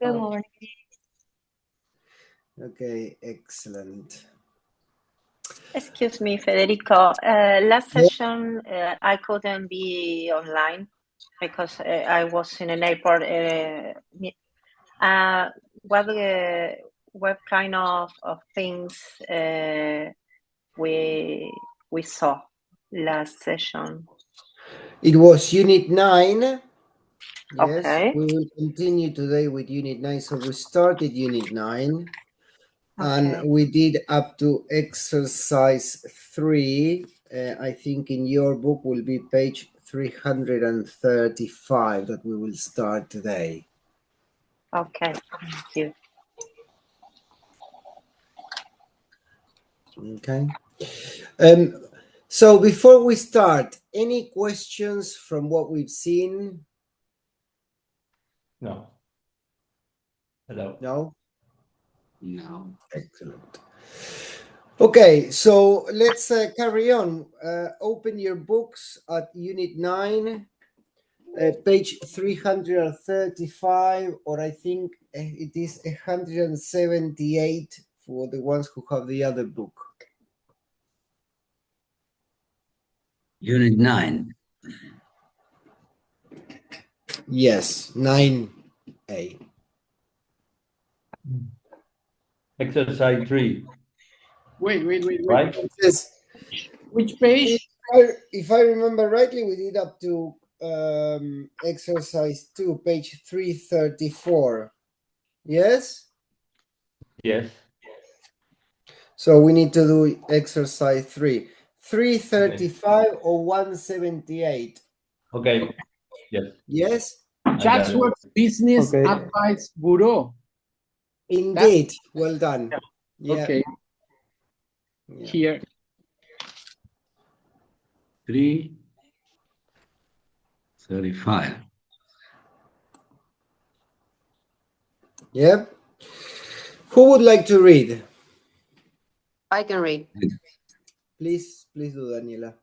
Good morning. Okay, excellent. Excuse me, Federico. Last session, I couldn't be online because I was in an airport. What kind of things we saw last session? It was Unit 9. Yes, Okay. we will continue today with Unit 9. So we started Unit 9. And Okay. we did up to exercise 3. I think in your book will be page 335 that we will start today. Okay, thank you. Okay. So before we start, any questions from what we've seen? No. Hello. No? No. Excellent. Okay, so let's carry on. Open your books at Unit 9, page 335, or I think it is 178 for the ones who have the other book. Unit 9. Yes, 9A. Exercise 3. Wait. Right? Yes. Which page? If I remember rightly, we did up to exercise 2, page 334. Yes? Yes. So we need to do exercise 3. 335 or 178. Okay. Yes. Yes? Chatsworth Business Okay. Advice Bureau. Indeed. Well done. Yeah. Okay. Yeah. Here. 335. Yep. Who would like to read? I can read. Please do, Daniela.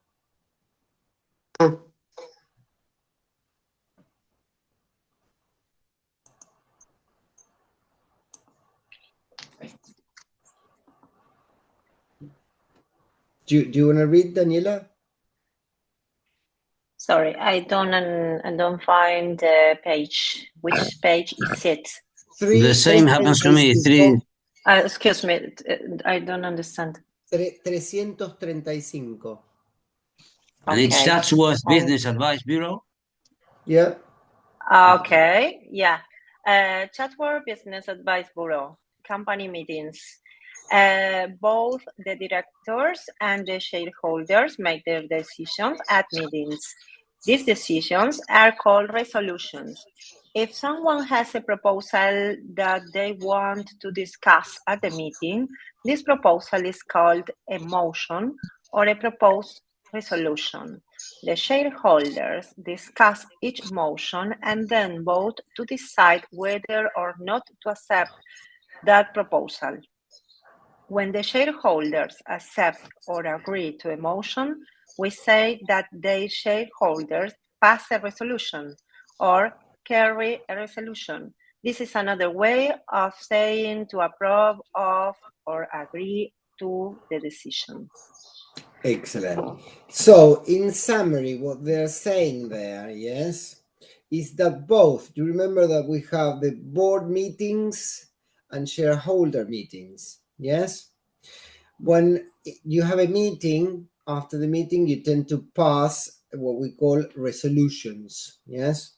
Do you want to read, Daniela? Sorry, I don't find the page. Which page is it? The same happens to me. 3. Excuse me, I don't understand. 335. And it's Okay. Chatsworth Business Advice Bureau. Yeah. Okay, yeah. Chatsworth Business Advice Bureau, company meetings. Both the directors and the shareholders make their decisions at meetings. These decisions are called resolutions. If someone has a proposal that they want to discuss at the meeting, this proposal is called a motion or a proposed resolution. The shareholders discuss each motion and then vote to decide whether or not to accept that proposal. When the shareholders accept or agree to a motion, we say that the shareholders pass a resolution or carry a resolution. This is another way of saying to approve of or agree to the decision. Excellent. So, in summary, what they're saying there, yes, is that both, you remember that we have the board meetings and shareholder meetings, yes? When you have a meeting, after the meeting, you tend to pass what we call resolutions, yes?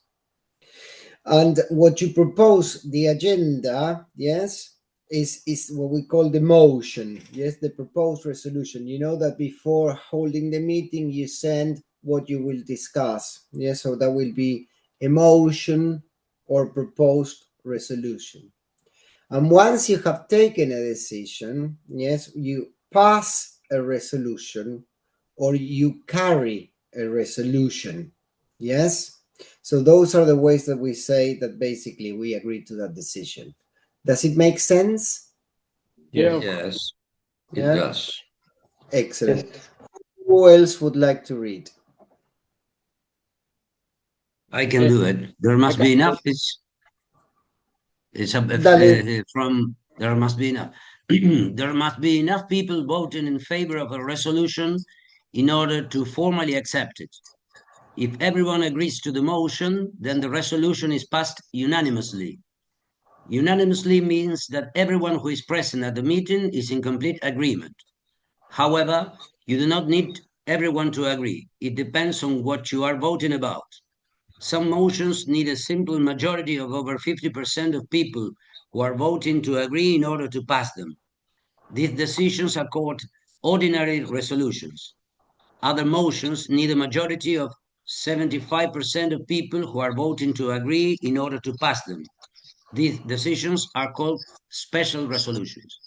And what you propose, the agenda, yes, is what we call the motion, yes, the proposed resolution. You know that before holding the meeting, you send what you will discuss, yes, so that will be a motion or proposed resolution. And once you have taken a decision, yes, you pass a resolution or you carry a resolution, yes. So those are the ways that we say that basically we agree to that decision. Does it make sense? Yes. Yes, it Yeah? does. Excellent. Yes. Who else would like to read? I can do it. There must be enough. It's Dale. from there must be enough. There must be enough people voting in favor of a resolution in order to formally accept it. If everyone agrees to the motion, then the resolution is passed unanimously. Unanimously means that everyone who is present at the meeting is in complete agreement. However, you do not need everyone to agree. It depends on what you are voting about. Some motions need a simple majority of over 50% of people who are voting to agree in order to pass them. These decisions are called ordinary resolutions. Other motions need a majority of 75% of people who are voting to agree in order to pass them. These decisions are called special resolutions.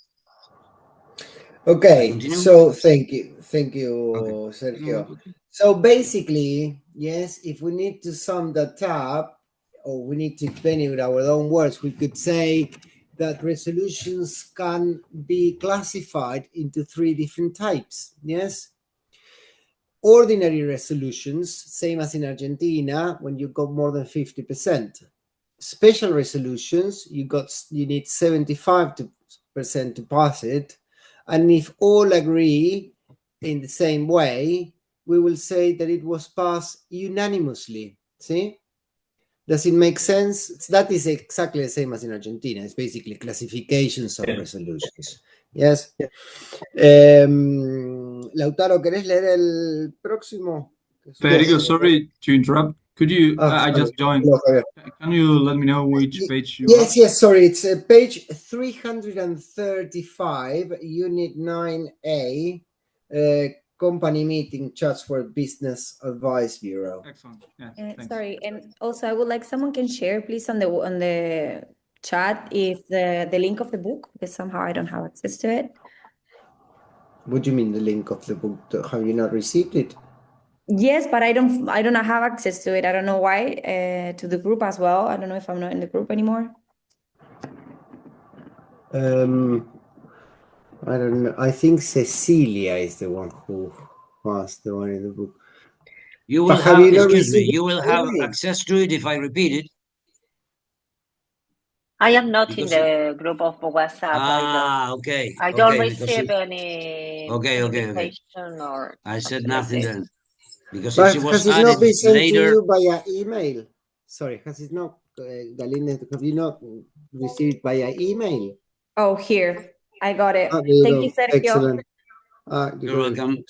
Okay, Continue? so thank you, Okay. Sergio. So basically, yes, if we need to sum that up, or we need to explain it with our own words, we could say that resolutions can be classified into 3 different types. Yes, ordinary resolutions, same as in Argentina, when you got more than 50%. Special resolutions, you need 75% to pass it, and if all agree in the same way, we will say that it was passed unanimously. See, does it make sense? That is exactly the same as in Argentina. It's basically classifications of resolutions. Yes. Lautaro, ¿querés leer el próximo? Federico, sorry to interrupt. Could you? I just joined. Hello, Can you let me know which page you Yes, are? yes, sorry. It's page 335, Unit 9A, Company Meeting Chatsworth Business Advice Bureau. Excellent. Yeah, thanks. Sorry, and also I would like someone can share, please, on the chat if the link of the book, because somehow I don't have access to it. What do you mean the link of the book? Have you not received it? Yes, but I don't have access to it. I don't know why. To the group as well. I don't know if I'm not in the group anymore. I don't know. I think Cecilia is the one who has the one in the book. You will have, excuse me, you will have access to it if I repeat it. I am not in the group of WhatsApp either. Okay. I don't receive any invitation or. I said nothing then. Because But if she was has it added not been sent later, to you via email? Sorry, has it not, Galina, have you not received via email? Oh, here. I got it. Thank you, Sergio. Excellent. You're welcome.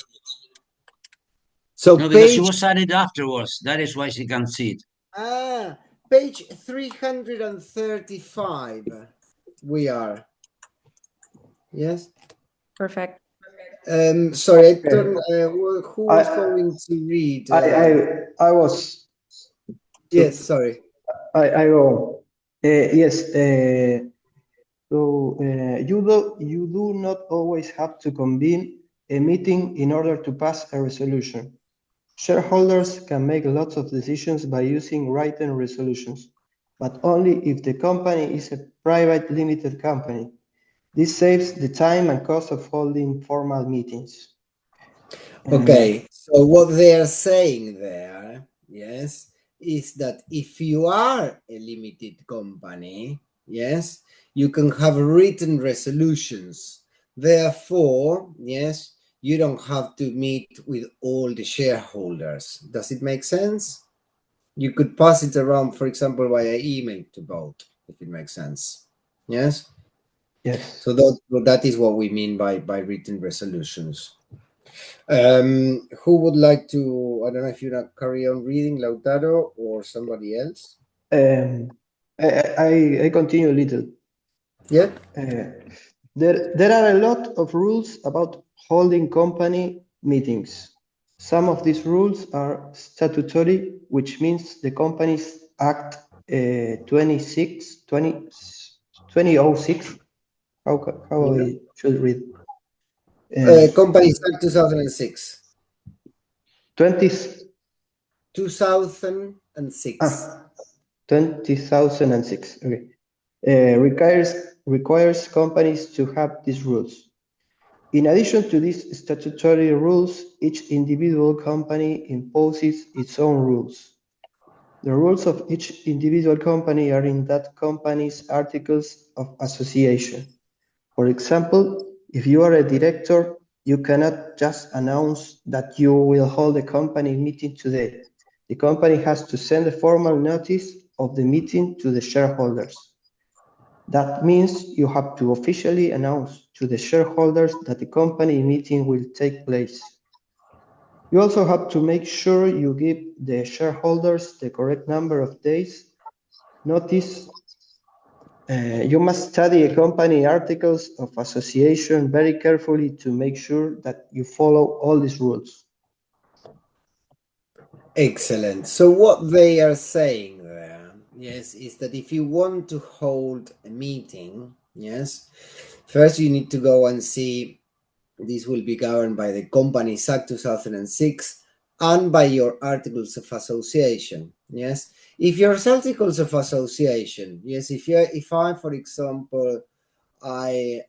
So no, because she was added afterwards. That is why she can't see it. Page 335. We are. Yes. Perfect. Sorry, I don't. Who was going to read? I was. Yes, sorry. I go. Yes. So you do not always have to convene a meeting in order to pass a resolution. Shareholders can make lots of decisions by using written resolutions, but only if the company is a private limited company. This saves the time and cost of holding formal meetings. Okay, so what they are saying there, yes, is that if you are a limited company, yes, you can have written resolutions. Therefore, yes, you don't have to meet with all the shareholders. Does it make sense? You could pass it around, for example, via email to vote, if it makes sense. Yes? Yes. So that is what we mean by written resolutions. Who would like to, I don't know if you not carry on reading, Lautaro or somebody else? I continue a little. Yeah. There are a lot of rules about holding company meetings. Some of these rules are statutory, which means the Companies Act 2006. How I should read? Companies Act 2006. 2006. 2006. Okay. Requires companies to have these rules. In addition to these statutory rules, each individual company imposes its own rules. The rules of each individual company are in that company's articles of association. For example, if you are a director, you cannot just announce that you will hold a company meeting today. The company has to send a formal notice of the meeting to the shareholders. That means you have to officially announce to the shareholders that the company meeting will take place. You also have to make sure you give the shareholders the correct number of days notice. You must study a company articles of association very carefully to make sure that you follow all these rules. Excellent. So what they are saying there, yes, is that if you want to hold a meeting, yes, first you need to go and see. This will be governed by the Companies Act 2006 and by your Articles of Association. Yes, if your Articles of Association, yes, if I, for example, I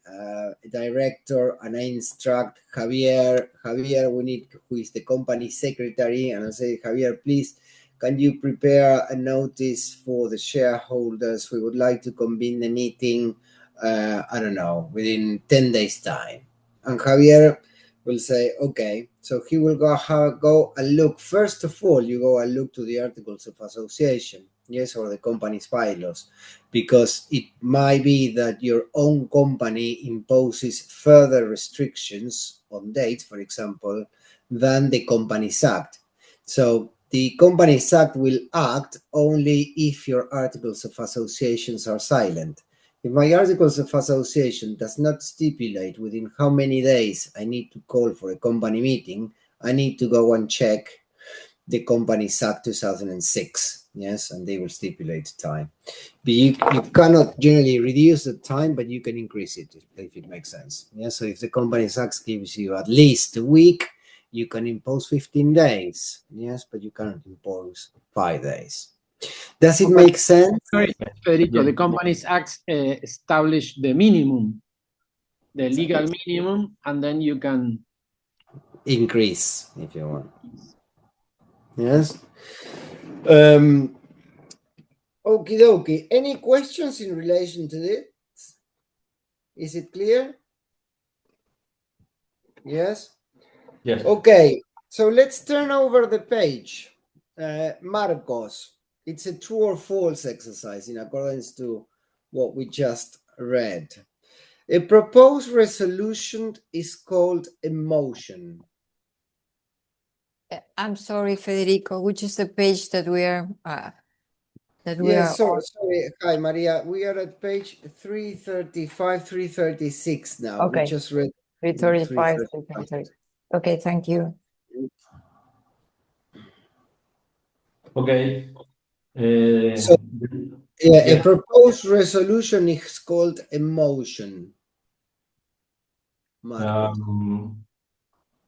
director and I instruct Javier, who is the company secretary, and I say, Javier, please, can you prepare a notice for the shareholders? We would like to convene the meeting, I don't know, within 10 days time. And Javier will say, okay. So he will go and look. First of all, you go and look to the Articles of Association, yes, or the company's bylaws, because it might be that your own company imposes further restrictions on dates, for example, than the Companies Act. So the Companies Act will act only if your Articles of Associations are silent. If my Articles of Association does not stipulate within how many days I need to call for a company meeting, I need to go and check the Companies Act 2006, yes, and they will stipulate time. But you cannot generally reduce the time, but you can increase it if it makes sense. Yeah, so if the Companies Act gives you at least a week, you can impose 15 days, yes, but you cannot impose 5 days. Does it make sense? Sorry, Federico, the Companies Act established the minimum, the legal minimum, and then you can increase if you want. Yes. Okie dokie. Any questions in relation to this? Is it clear? Yes? Yes. Okay, so let's turn over the page. Marcos, it's a true or false exercise in accordance to what we just read. A proposed resolution is called a motion. I'm sorry, Federico, which is the page that we are sorry. Hi, Maria. We are at page 335, 336 now. Okay. We just read 335, 336. Okay, thank you. Okay. A proposed resolution is called a motion.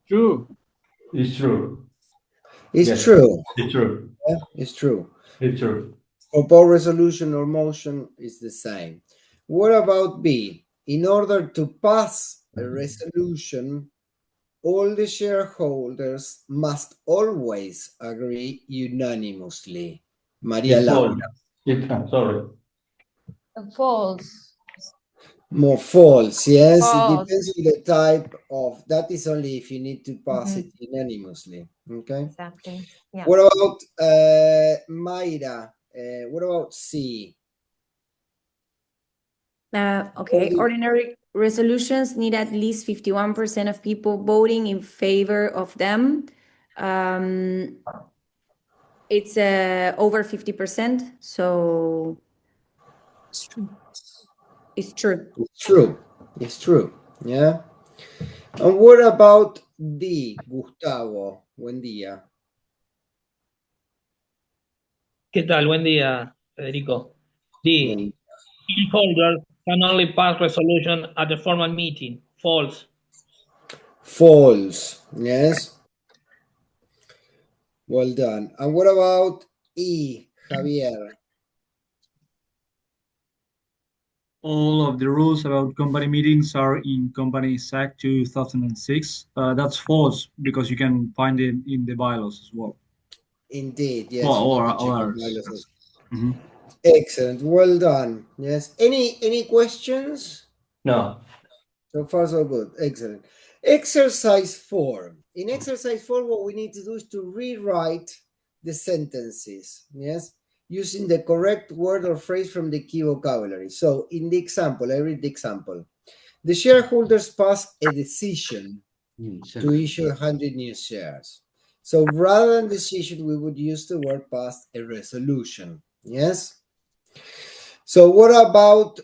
True. It's true. It's Yes. true. It's true. Yeah, it's true. It's true. Proposed resolution or motion is the same. What about B? In order to pass a resolution, all the shareholders must always agree unanimously. Maria Laura. Sorry. False. More false, yes. False. It depends on the type of, that is only if you need to pass it unanimously. Okay. Exactly. Yeah. What about Mayra? What about C? Okay, ordinary resolutions need at least 51% of people voting in favor of them. It's over 50%, so it's true. It's true. It's true. It's true. Yeah. And what about D, Gustavo? Buen día. ¿Qué tal? Buen día, Federico. D. Shareholders can only pass resolution at the formal meeting. False. False. Yes. Well done. And what about E, Javier? All of the rules about company meetings are in Companies Act 2006. That's false because you can find it in the bylaws as well. Indeed, yes. Or you have to check the others. bylaws Yes. also. Excellent. Well done. Yes. Any questions? No. So far, so good. Excellent. Exercise 4. In exercise 4, what we need to do is to rewrite the sentences, yes, using the correct word or phrase from the key vocabulary. So in the example, I read the example. The shareholders passed a decision to issue 100 new shares. So rather than decision, we would use the word passed, a resolution, yes? So what about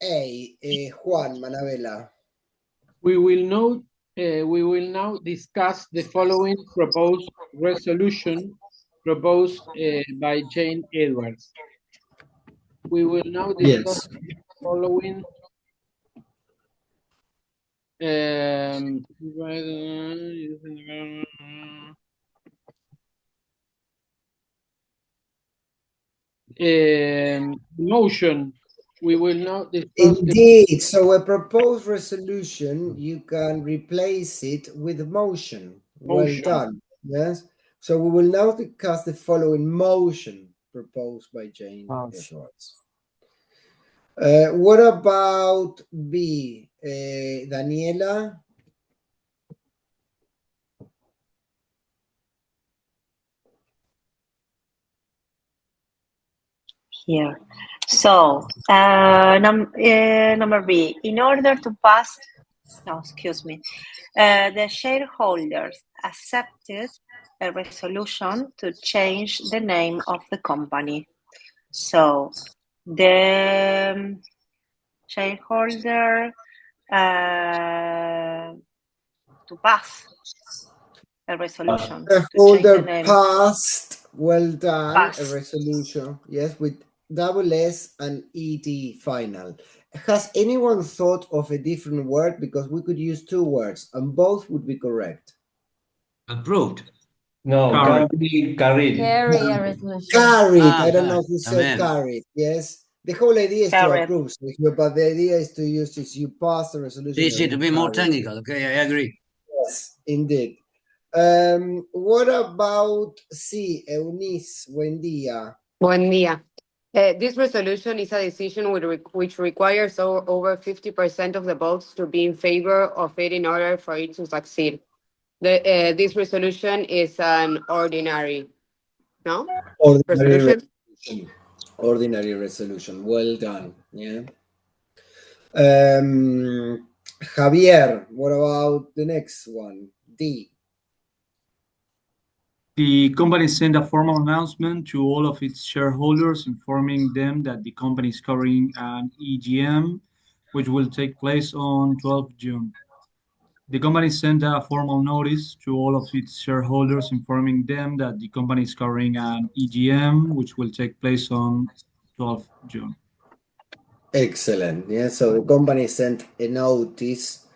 A, Juan Manabela? We will now discuss the following proposed resolution proposed by Jane Edwards. We will now discuss the following motion. We will now discuss Indeed. So a proposed resolution, you can replace it with motion. Well done. Yes. So we will now discuss the following motion proposed by Jane Edwards. What about B, Daniela? Here. So, number B, in order to pass, no, excuse me, the shareholders accepted a resolution to change the name of the company. So, the shareholder to pass a resolution to change the Shareholder name. passed, well done, Passed. a resolution, yes, with double S and ED final. Has anyone thought of a different word? Because we could use two words and both would be correct. Approved. No, carried. Carry a resolution. Carried. I don't know who said carried. Yes. The whole idea is Carried. to approve, but the idea is to use this. You pass the resolution. Easy to be more technical. Okay, I agree. Yes, indeed. What about C, Eunice? Buen día. Buen día. This resolution is a decision which requires over 50% of the votes to be in favor of it in order for it to succeed. This resolution is an ordinary, no? Resolution. Ordinary resolution. Well done. Yeah. Javier, what about the next one? D. The company sent a formal announcement to all of its shareholders informing them that the company is covering an EGM, which will take place on 12th June. The company sent a formal notice to all of its shareholders informing them that the company is covering an EGM, which will take place on 12th June. Excellent. Yeah, so the company sent a notice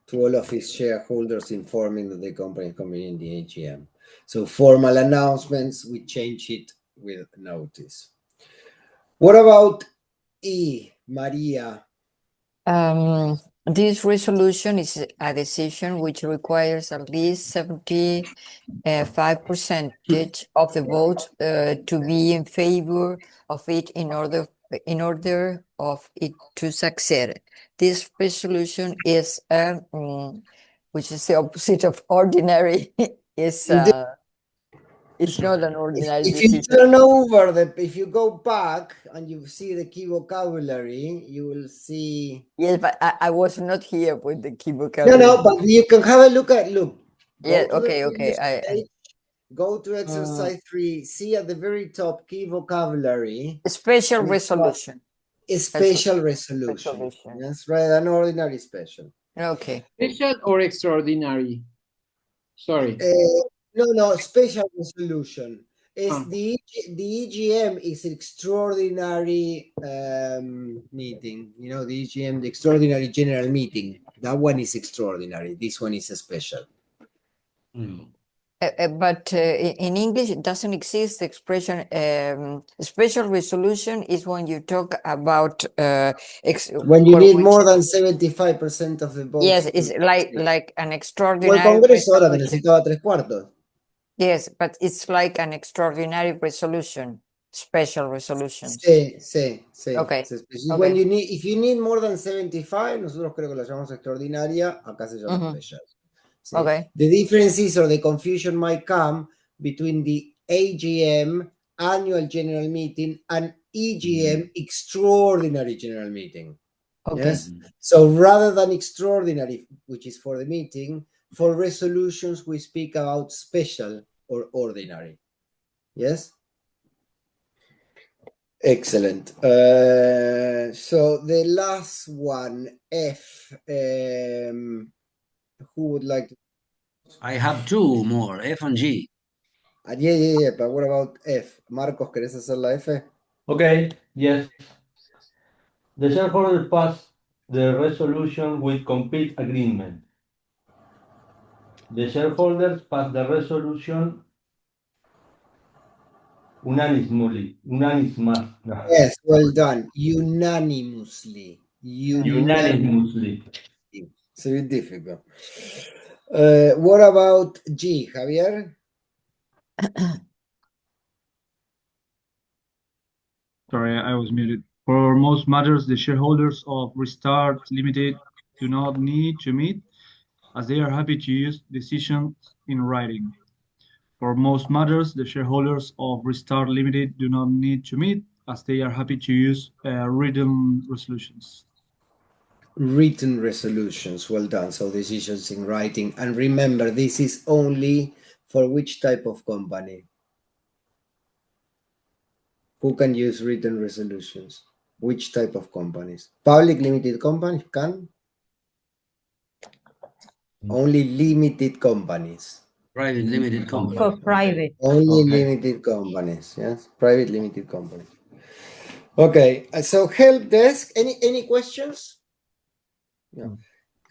to all of its shareholders informing that the company is coming in the AGM. So formal announcements, we change it with notice. What about E, Maria? This resolution is a decision which requires at least 75% of the votes to be in favor of it in order of it to succeed. This resolution is which is the opposite of ordinary. It's not an ordinary decision. If you turn over if you go back and you see the key vocabulary, you will see. Yes, but I was not here with the key vocabulary. No, but you can have a look. Yeah, okay. Go to exercise 3. See at the very top key vocabulary. Special resolution. A special resolution. Yes, right. An ordinary special. Okay. Special or extraordinary? Sorry. No, special resolution. The EGM is extraordinary meeting. You know, the EGM, the extraordinary general meeting. That one is extraordinary. This one is a special. But in English, it doesn't exist the expression. Special resolution is when you talk about when you need more than 75% of the votes. Yes, it's like an O el extraordinary Congreso ahora que resolution. necesitaba 3/4. Yes, but it's like an extraordinary resolution, special resolutions. Sí. Okay. When you need, if you need more than 75, nosotros creo que la llamamos extraordinaria, acá se llama special. ¿Sí? Okay. The differences or the confusion might come between the AGM, annual general meeting, and EGM, extraordinary general meeting. Okay. Yes. So rather than extraordinary, which is for the meeting, for resolutions we speak about special or ordinary. Yes. Excellent. So the last one, F. Who would like to? I have two more, F and G. Yeah. But what about F? Marcos, ¿querés hacer la F? Okay, yes. The shareholders pass the resolution with complete agreement. The shareholders pass the resolution unanimously. Yes, well done. Unanimously. Unanimously. It's a bit difficult. What about G, Javier? Sorry, I was muted. For most matters, the shareholders of Restart Limited do not need to meet, as they are happy to use decisions in writing. For most matters, the shareholders of Restart Limited do not need to meet, as they are happy to use written resolutions. Written resolutions. Well done. So decisions in writing. And remember, this is only for which type of company? Who can use written resolutions? Which type of companies? Public limited companies can? Only limited companies. Private limited company. For private. Only limited companies, yes? Private limited companies. Okay, so help desk, any questions? No.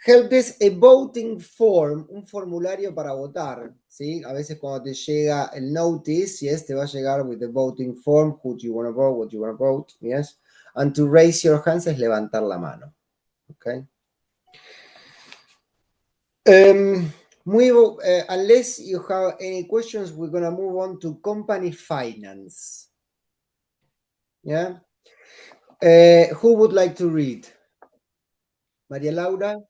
Help desk, a voting form, un formulario para votar, ¿sí? A veces cuando te llega el notice, yes, te va a llegar with the voting form, who you want to vote, what you want to vote, yes? And to raise your hands es levantar la mano, okay? Unless you have any questions, we're going to move on to company finance. Yeah? Who would like to read? Maria Laura?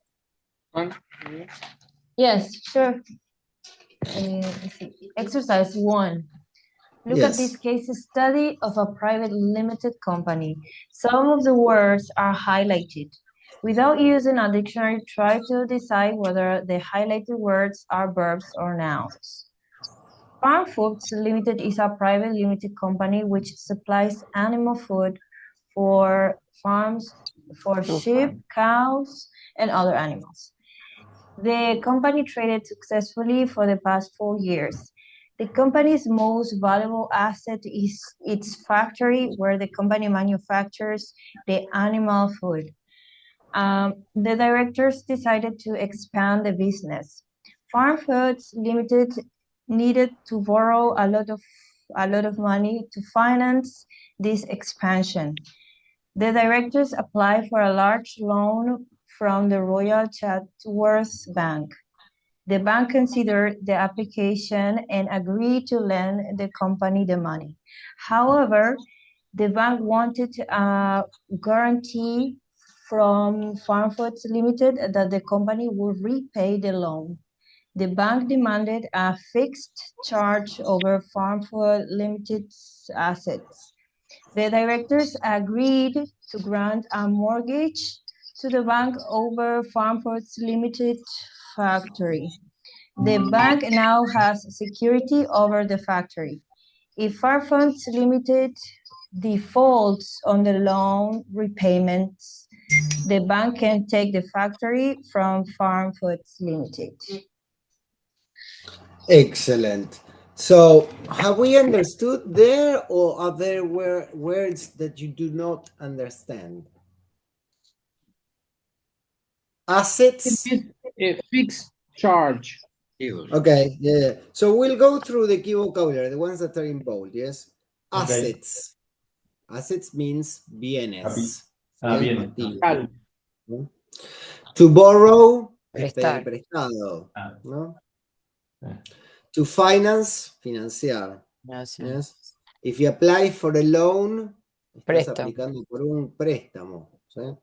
Yes, sure. Exercise 1. Look at this case study of a private limited company. Some of the words are highlighted. Without using a dictionary, try to decide whether the highlighted words are verbs or nouns. Farm Foods Limited is a private limited company which supplies animal food for farms, for sheep, cows, and other animals. The company traded successfully for the past 4 years. The company's most valuable asset is its factory, where the company manufactures the animal food. The directors decided to expand the business. Farm Foods Limited needed to borrow a lot of money to finance this expansion. The directors applied for a large loan from the Royal Chatsworth Bank. The bank considered the application and agreed to lend the company the money. However, the bank wanted a guarantee from Farm Foods Limited that the company would repay the loan. The bank demanded a fixed charge over Farm Food Limited's assets. The directors agreed to grant a mortgage to the bank over Farm Foods Limited factory. The bank now has security over the factory. If Farm Foods Limited defaults on the loan repayments, the bank can take the factory from Farm Foods Limited. Excellent. So have we understood there, or are there words that you do not understand? Assets? A fixed charge. Okay, yeah. So we'll go through the key vocabulary, the ones that are in bold, yes? Assets. Assets means bienes. Bienes. To borrow, pedir prestado, ¿no? To finance, financiar. Yes. If you apply for a loan, estás aplicando por un préstamo. ¿Sí?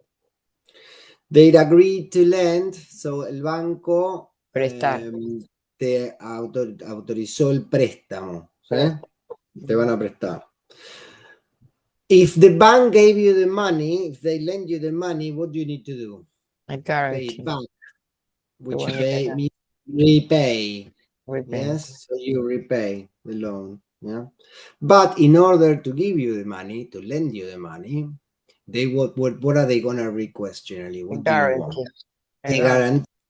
They agreed to lend, so el banco te autorizó el préstamo. ¿Sí? Te van a prestar. If the bank gave you the money, if they lend you the money, what do you need to do? Pay it back, which means repay. Yes, so you repay the loan. Yeah, but in order to give you the money, to lend you the money, they what are they gonna request generally? What do you want? A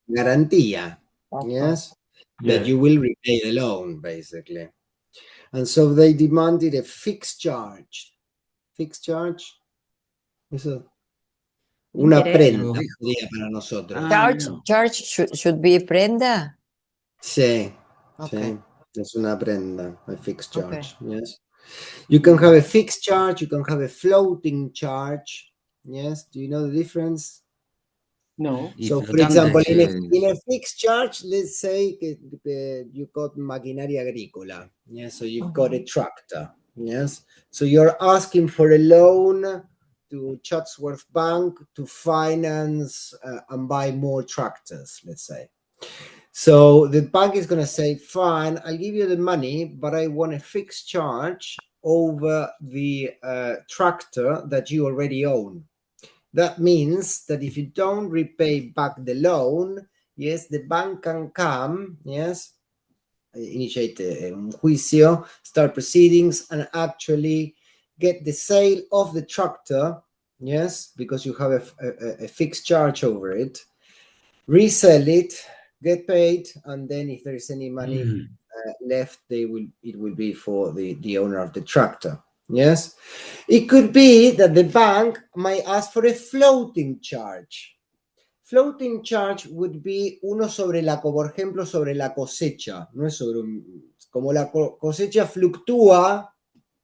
garantía. Yes, that you will repay the loan, basically. And so they demanded a fixed charge. Fixed charge. Eso. Una prenda sería para nosotros. Charge should be prenda. Sí. Sí. Es una prenda. A fixed charge. Yes. You can have a fixed charge. You can have a floating charge. Yes. Do you know the difference? No. So, for example, in a fixed charge, let's say you got maquinaria agrícola. Yes. So you've got a tractor. Yes. So you're asking for a loan to Chatsworth Bank to finance and buy more tractors, let's say. So the bank is going to say, fine, I'll give you the money, but I want a fixed charge over the tractor that you already own. That means that if you don't repay back the loan, yes, the bank can come, yes, initiate un juicio, start proceedings, and actually get the sale of the tractor, yes, because you have a fixed charge over it, resell it, get paid, and then if there is any money left, it will be for the owner of the tractor. Yes, it could be that the bank might ask for a floating charge. Floating charge would be uno sobre la, por ejemplo, sobre la cosecha, no es sobre como la cosecha fluctúa,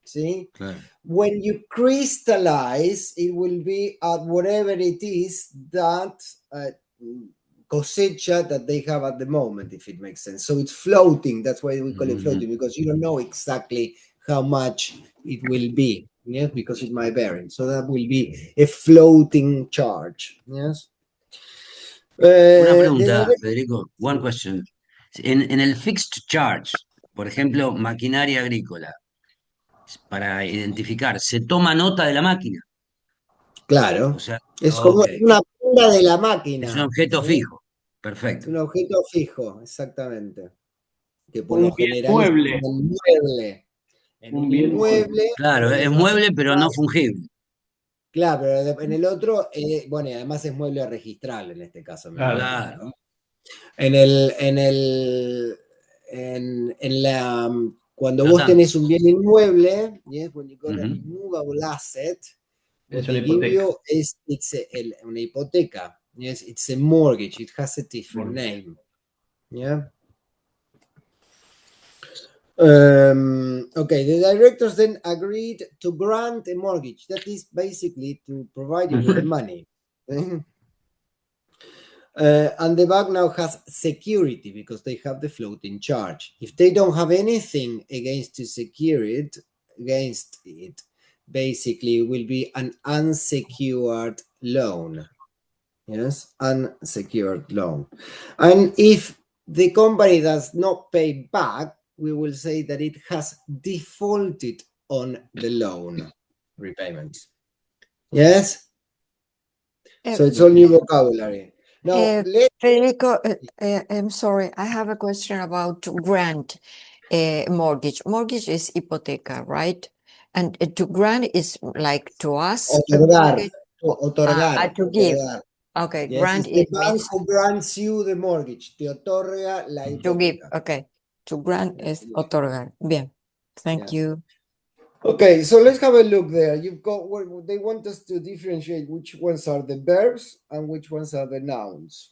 ¿sí? Claro. When you crystallize, it will be at whatever it is that cosecha that they have at the moment, if it makes sense. So it's floating. That's why we call it floating, because you don't know exactly how much it will be, yes, because it might vary. So that will be a floating charge, yes. Una pregunta, Federico, one question. En el fixed charge, por ejemplo, maquinaria agrícola, para identificar, ¿se toma nota de la máquina? Claro, o sea, es como una prenda de la máquina. Es un objeto fijo, perfecto. Es un objeto fijo, exactamente. Que por lo general mueble. es un mueble. En un inmueble. Claro, es mueble pero no fungible. Claro, pero en el otro, bueno, y además es mueble registrable en este caso. Claro. ¿No? Cuando vos tenés un bien inmueble, yes, when you got an immovable asset, what they give you is una hipoteca. Yes, it's a mortgage. It has a different name. Yeah. Okay, the directors then agreed to grant a mortgage. That is basically to provide you with the money. And the bank now has security because they have the floating charge. If they don't have anything against to secure it, against it, basically it will be an unsecured loan. Yes, unsecured loan. And if the company does not pay back, we will say that it has defaulted on the loan repayments. Yes? So it's all new vocabulary. Now, Federico, I'm sorry, I have a question about grant mortgage. Mortgage is hipoteca, right? And to grant is like to us. Otorgar. To give. Okay, yes, grant is it the bank means who grants you the mortgage. Te otorga la hipoteca. to give. Okay, to grant is otorgar. Bien, thank you. Okay, so let's have a look there. You've got they want us to differentiate which ones are the verbs and which ones are the nouns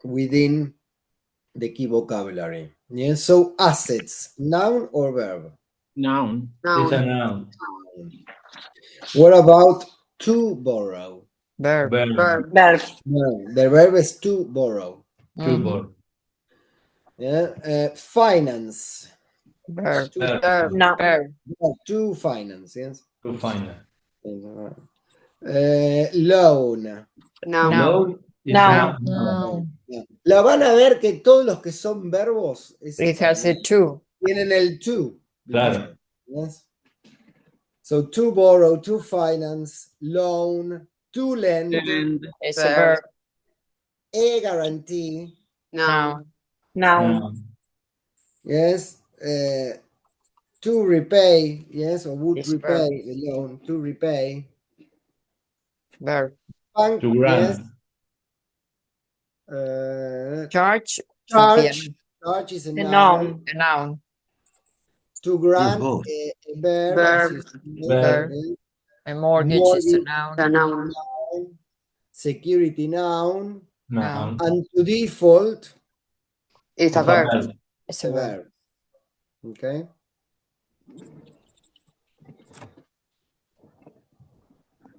within the key vocabulary. Yeah, so assets, noun or verb? Noun. It's a noun. What about to borrow? Verb. Verb. No, the verb is to borrow. To borrow. Yeah. Finance. Verb. Verb. No. Verb. No, to finance. Yes. To finance. Loan. Noun. Loan is Noun. a No. La van a ver que todos los que son verbos It has a to. tienen el to. Claro. Yes. So to borrow, to finance, loan, to lend, It's a verb. a guarantee. Noun. Noun. Yes. To repay. Yes, or would It's repay verb. the loan. To repay. Verb. Bank. To grant. Yes. Charge. Charge. Charge is a The noun. noun. A noun. To grant both. a verb. Verb. as you say. Verb. Yes. A mortgage is a Mortgage. noun. The noun. Noun. Security noun. Noun. And to default. It's a verb. It's A a verb. verb. Okay.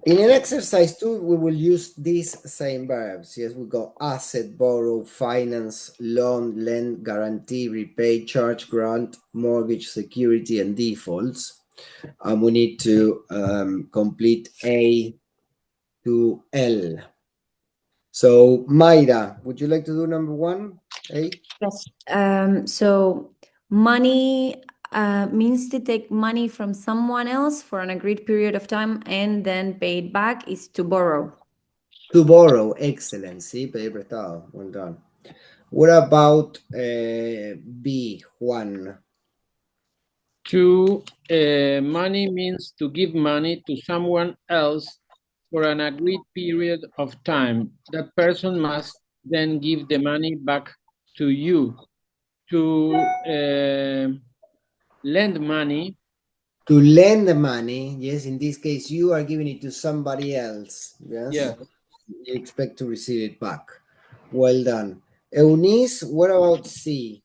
In an exercise 2, we will use these same verbs. Yes, we got asset, borrow, finance, loan, lend, guarantee, repay, charge, grant, mortgage, security, and defaults. And we need to complete A to L. So, Mayra, would you like to do number 1? A? Yes. So money means to take money from someone else for an agreed period of time and then pay it back is to borrow. To borrow, excellent. Sí, pedir prestado. Well done. What about B, Juan? To money means to give money to someone else for an agreed period of time. That person must then give the money back to you. To lend money. To lend the money, yes, in this case, you are giving it to somebody else. Yes. Yeah. You expect to receive it back. Well done. Eunice, what about C?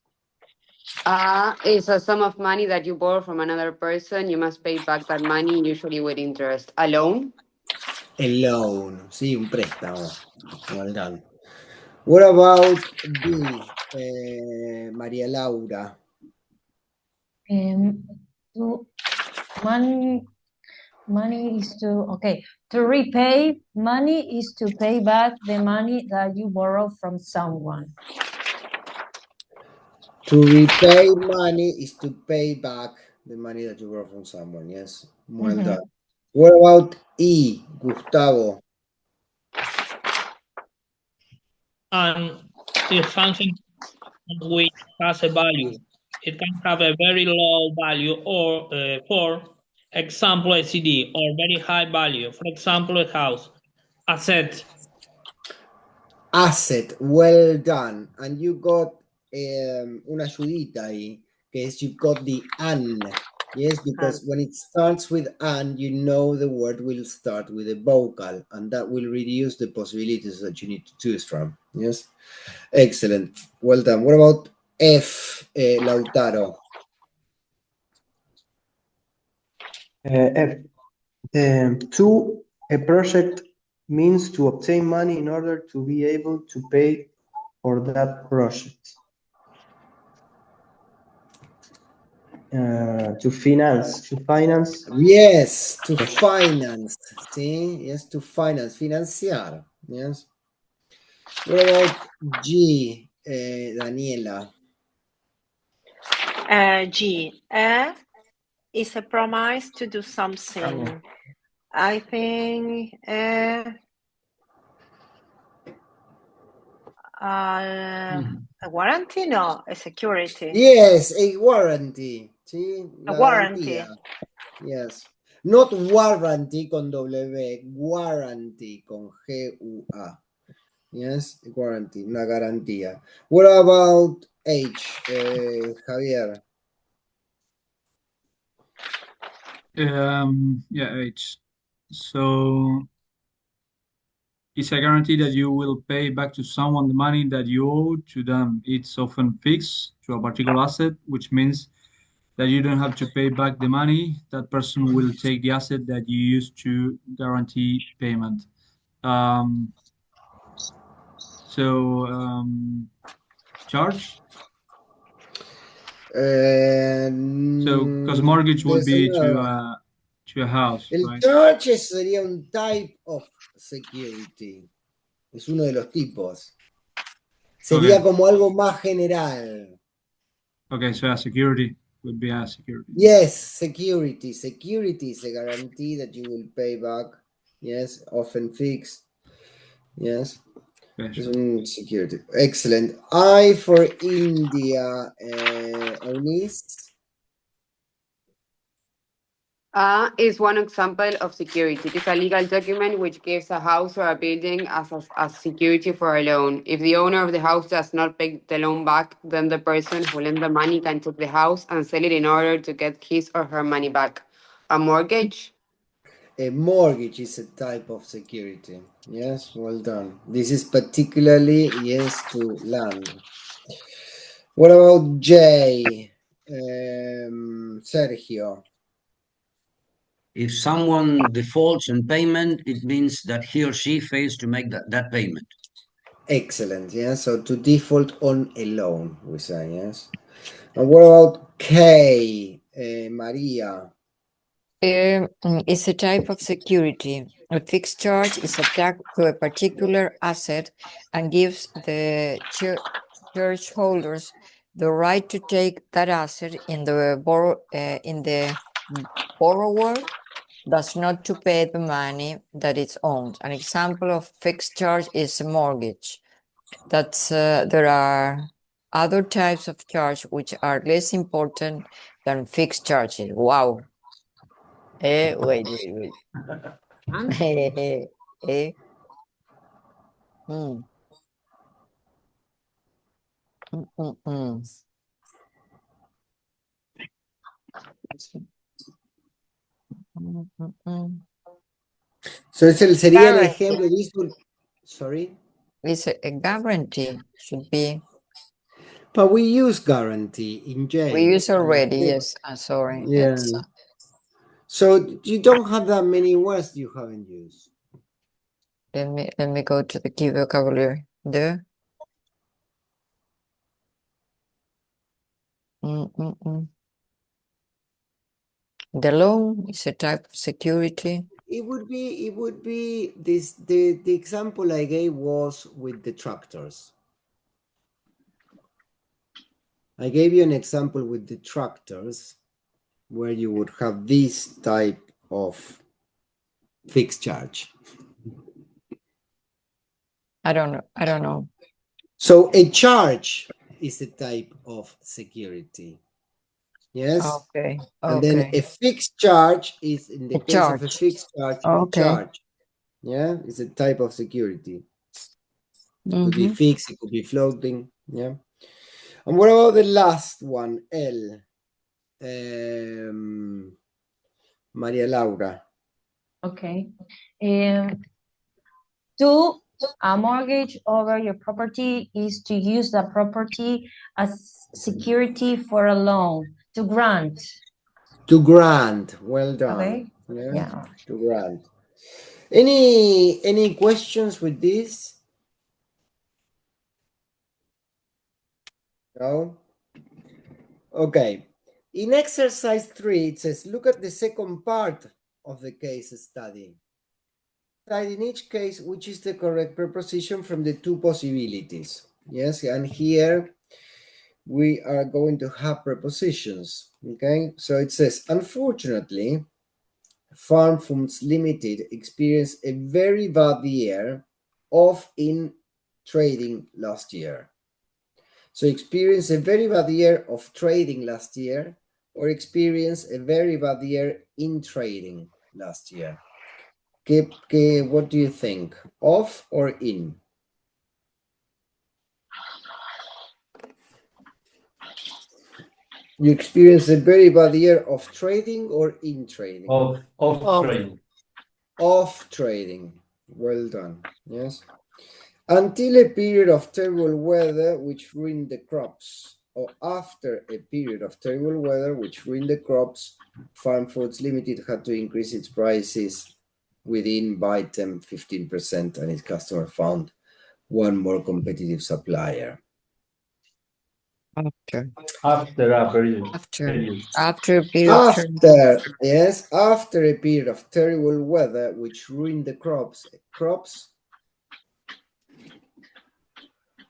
It's a sum of money that you borrow from another person. You must pay back that money, usually with interest. A loan? A loan. Sí, un préstamo. Well done. What about D, María Laura? To money is to repay. Money is to pay back the money that you borrow from someone. To repay money is to pay back the money that you borrow from someone. Yes. Well done. What about E, Gustavo? And is something which has a value. It can have a very low value or, for example, a CD, or very high value. For example, a house. Asset. Asset, well done. And you got una ayudita ahí, que es you've got the an. Yes, because when it starts with an, you know the word will start with a vocal, and that will reduce the possibilities that you need to choose from. Yes, excellent. Well done. What about F, Lautaro? F. To a project means to obtain money in order to be able to pay for that project. To finance. Yes, to finance. See, yes, to finance, financiar. Yes. What about G, Daniela? G. Is a promise to do something. I think a warranty? No, a security. Yes, a warranty. ¿Sí? A warranty. Garantía. Yes. Not warranty con W, warranty con G-U-A. Yes, warranty, una garantía. What about H, Javier? Yeah, H. So it's a guarantee that you will pay back to someone the money that you owe to them. It's often fixed to a particular asset, which means that you don't have to pay back the money. That person will take the asset that you used to guarantee payment. Charge? So, because mortgage would be to a house, El right? charge sería un type of security. Es uno de los tipos. Sería como algo más general. Okay, so a security would be a security. Yes, security. Security is a guarantee that you will pay back. Yes, often fixed. Yes. Okay, sure. Security. Excellent. I for India, Eunice. Is one example of security. It is a legal document which gives a house or a building as security for a loan. If the owner of the house does not pay the loan back, then the person who lent the money can take the house and sell it in order to get his or her money back. A mortgage? A mortgage is a type of security. Yes, well done. This is particularly, yes, to land. What about J? Sergio. If someone defaults on payment, it means that he or she fails to make that payment. Excellent. Yeah. So to default on a loan, we say, yes. And what about K? Maria. It's a type of security. A fixed charge is attached to a particular asset and gives the charge holders the right to take that asset in the borrower does not to pay the money that it's owned. An example of fixed charge is a mortgage. There are other types of charge which are less important than fixed charges. Wow. Wait. Hmm. So sería el ejemplo. Sorry? It's a guarantee, should be. But we use guarantee in J. We use already, yes. Sorry. Yeah. So you don't have that many words you haven't used. Let me go to the key vocabulary there. The loan is a type of security. It would be this. The example I gave was with the tractors. I gave you an example with the tractors where you would have this type of fixed charge. I don't know. So a charge is a type of security. Yes. Okay. And then a fixed charge is, in the case of a fixed charge, a charge. Yeah, it's a type of security. It could be fixed, it could be floating. Yeah. And what about the last one, L? Maria Laura. Okay. To a mortgage over your property is to use the property as security for a loan. To grant. To grant. Well done. Okay. Yeah. To grant. Any questions with this? No? Okay. In exercise 3, it says, look at the second part of the case study. Decide in each case which is the correct preposition from the two possibilities. Yes, and here we are going to have prepositions. Okay, so it says, unfortunately, Farm Funds Limited experienced a very bad year in trading last year. So experienced a very bad year of trading last year, or experienced a very bad year in trading last year. What do you think? Of or in? You experienced a very bad year of trading or in trading? Of trading. Of trading. Well done. Yes. Until a period of terrible weather which ruined the crops, or after a period of terrible weather which ruined the crops, Farm Foods Limited had to increase its prices within by 10-15%, and its customer found one more competitive supplier. After. After a period. After a period. Yes, after a period of terrible weather which ruined the crops.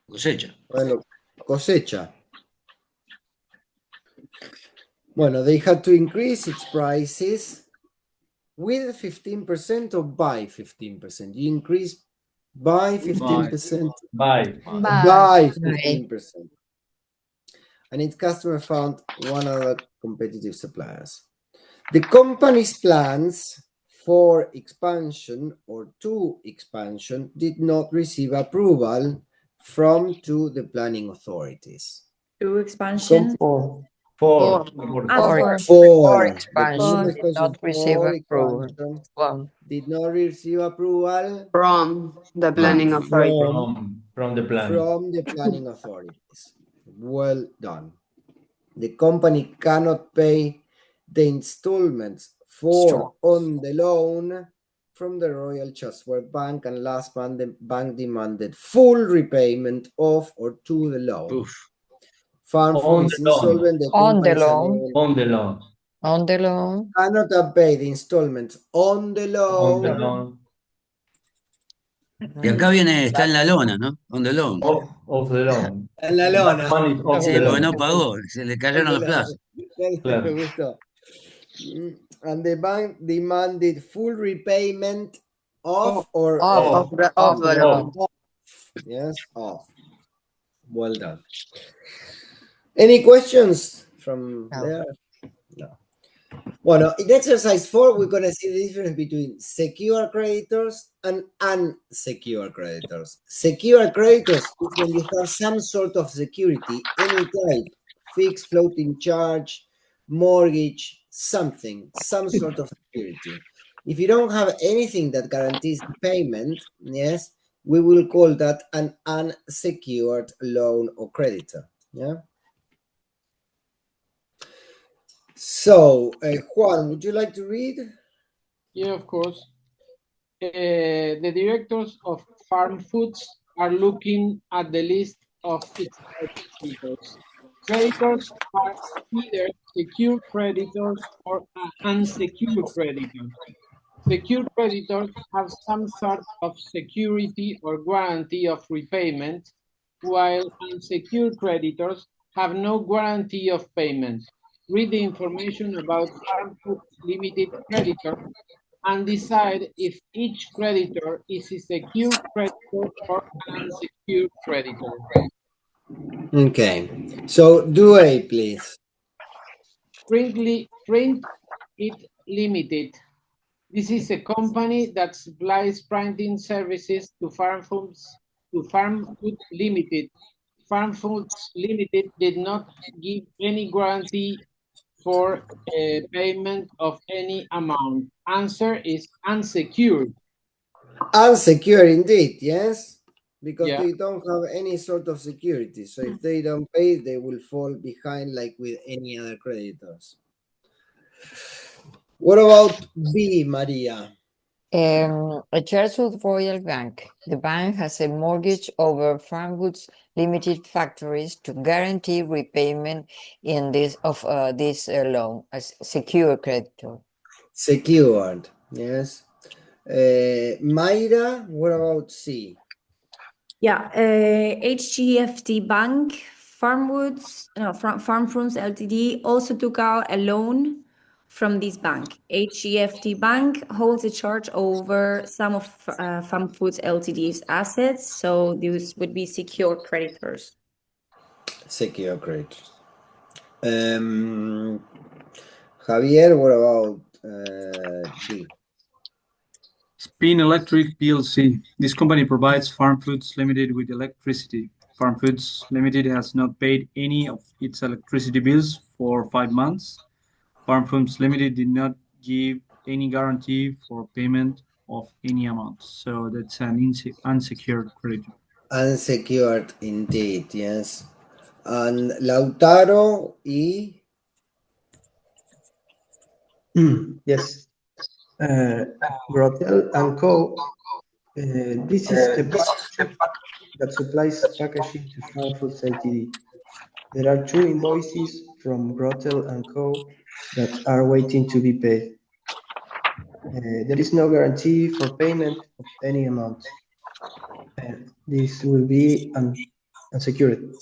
Cosecha. Bueno, cosecha. Bueno, they had to increase its prices with 15% or by 15%. You increase by 15%. By 15%. And its customer found one other competitive suppliers. The company's plans for expansion or to expansion did not receive approval from the planning authorities. To expansion. For expansion did not receive approval did not receive approval from the planning authority. From the planning. From the planning authorities. Well done. The company cannot pay the installments on the loan from the Royal Chatsworth Bank, and last month the bank demanded full repayment of or to the loan. Farm Food is insolvent. On the loan. Cannot pay the installments on the loan. Y acá viene, está en la lona, ¿no? On the loan. Off the loan. En la lona. Sí, porque no pagó, se le cayeron los plazos. Me gustó. And the bank demanded full repayment of the loan. Yes, off. Well done. Any questions from there? No. Well, in exercise 4, we're going to see the difference between secure creditors and unsecured creditors. Secure creditors is when you have some sort of security, any type, fixed, floating charge, mortgage, some sort of security. If you don't have anything that guarantees payment, yes, we will call that an unsecured loan or creditor. Yeah. So, Juan, would you like to read? Yeah, of course. The directors of Farm Foods are looking at the list of its creditors. Creditors are either secure creditors or unsecured creditors. Secure creditors have some sort of security or guarantee of repayment, while unsecured creditors have no guarantee of payment. Read the information about Farm Foods Limited creditor and decide if each creditor is a secure creditor or an unsecured creditor. Okay, so do A, please. Print It Limited. This is a company that supplies printing services to Farm Foods Limited. Farm Foods Limited did not give any guarantee for payment of any amount. Answer is unsecured. Unsecured indeed, yes, because they don't have any sort of security. So if they don't pay, they will fall behind like with any other creditors. What about B, Maria? A Chatsworth Royal Bank. The bank has a mortgage over Farm Foods Limited factories to guarantee repayment in this loan as secure creditor. Secured, yes. Mayra, what about C? Yeah, HGFT Bank, Farm Foods Ltd. also took out a loan from this bank. HGFT Bank holds a charge over some of Farm Foods Ltd's assets, so these would be secure creditors. Secure creditors. Javier, what about D? Spin Electric PLC. This company provides Farm Foods Limited with electricity. Farm Foods Limited has not paid any of its electricity bills for 5 months. Farm Foods Limited did not give any guarantee for payment of any amount. So that's an unsecured creditor. Unsecured indeed, yes. And Lautaro y... Yes. Grotel and Co. This is the partnership that supplies packaging to Farm Foods Ltd. There are 2 invoices from Grotel and Co. that are waiting to be paid. There is no guarantee for payment of any amount. This will be unsecured.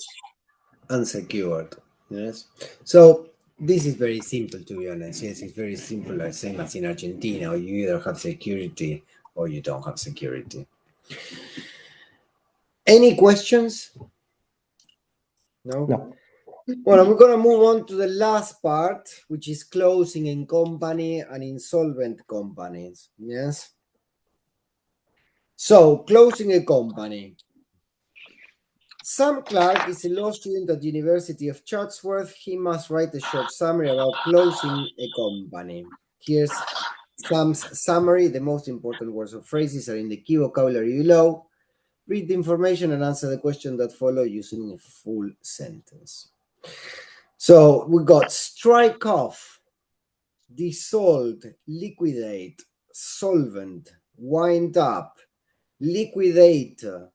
Unsecured, yes. So this is very simple, to be honest. Yes, it's very simple, like same as in Argentina. You either have security or you don't have security. Any questions? No? No. Well, we're going to move on to the last part, which is closing in company and insolvent companies. Yes. So, closing a company. Sam Clark is a law student at the University of Chatsworth. He must write a short summary about closing a company. Here's Sam's summary. The most important words or phrases are in the key vocabulary below. Read the information and answer the question that follow using a full sentence. So we got strike off, dissolved, liquidate, solvent, wind up, liquidator,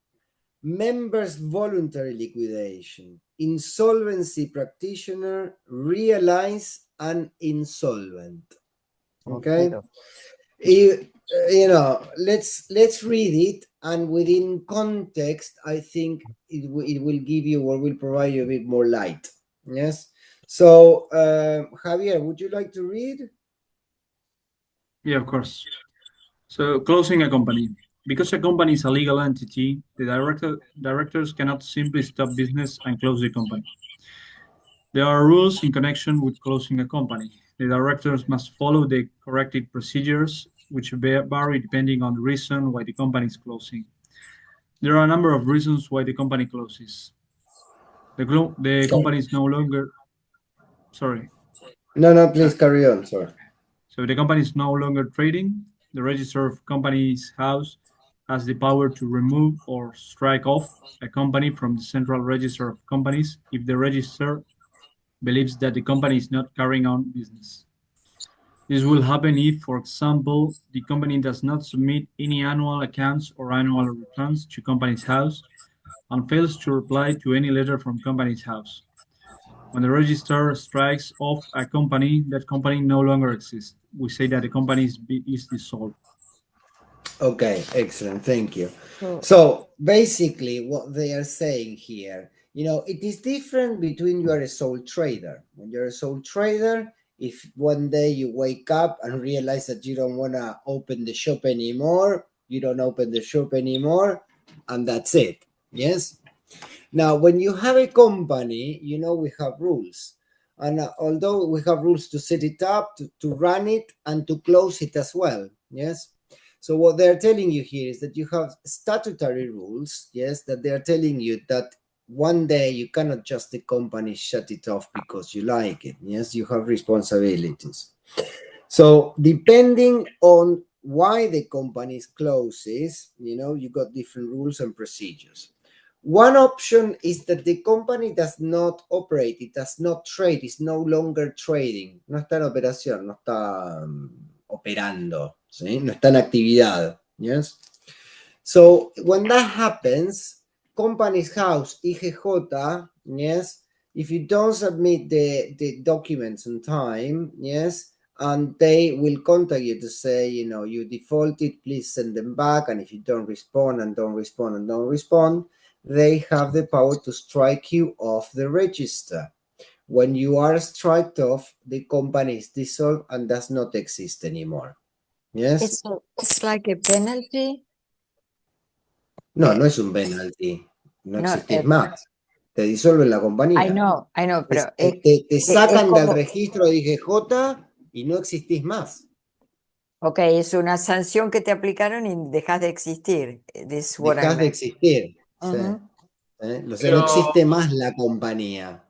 members voluntary liquidation, insolvency practitioner, realize, and insolvent. Okay. Let's read it, and within context, I think it will give you or will provide you a bit more light. Yes. So, Javier, would you like to read? Yeah, of course. So, closing a company. Because a company is a legal entity, the directors cannot simply stop business and close the company. There are rules in connection with closing a company. The directors must follow the corrected procedures, which vary depending on the reason why the company is closing. There are a number of reasons why the company closes. The company is no longer... Sorry. No, please carry on. Sorry. So the company is no longer trading. The Register of Companies House has the power to remove or strike off a company from the Central Register of Companies if the register believes that the company is not carrying on business. This will happen if, for example, the company does not submit any annual accounts or annual returns to Companies House and fails to reply to any letter from Companies House. When the register strikes off a company, that company no longer exists. We say that the company is dissolved. Okay, excellent. Thank you. So basically what they are saying here, it is different between you are a sole trader. When you're a sole trader, if one day you wake up and realize that you don't want to open the shop anymore, you don't open the shop anymore, and that's it. Yes? Now, when you have a company, we have rules. And although we have rules to set it up, to run it, and to close it as well. Yes? So what they're telling you here is that you have statutory rules, yes, that they're telling you that one day you cannot just the company shut it off because you like it. Yes, you have responsibilities. So depending on why the company closes, you got different rules and procedures. One option is that the company does not operate, it does not trade, it's no longer trading. No está en operación, no está operando, ¿sí? No está en actividad. Yes? So when that happens, Companies House, IGJ, yes, if you don't submit the documents on time, yes, and they will contact you to say, you defaulted, please send them back. And if you don't respond and don't respond and don't respond, they have the power to strike you off the register. When you are striked off, the company is dissolved and does not exist anymore. Yes? It's like a penalty. No, no es un penalty. No existís más. Te disuelven la compañía. I know, pero... Te sacan del registro de IGJ y no existís más. Ok, es una sanción que te aplicaron y dejas de existir. Dejas de existir. Sí. O sea, no existe más la compañía.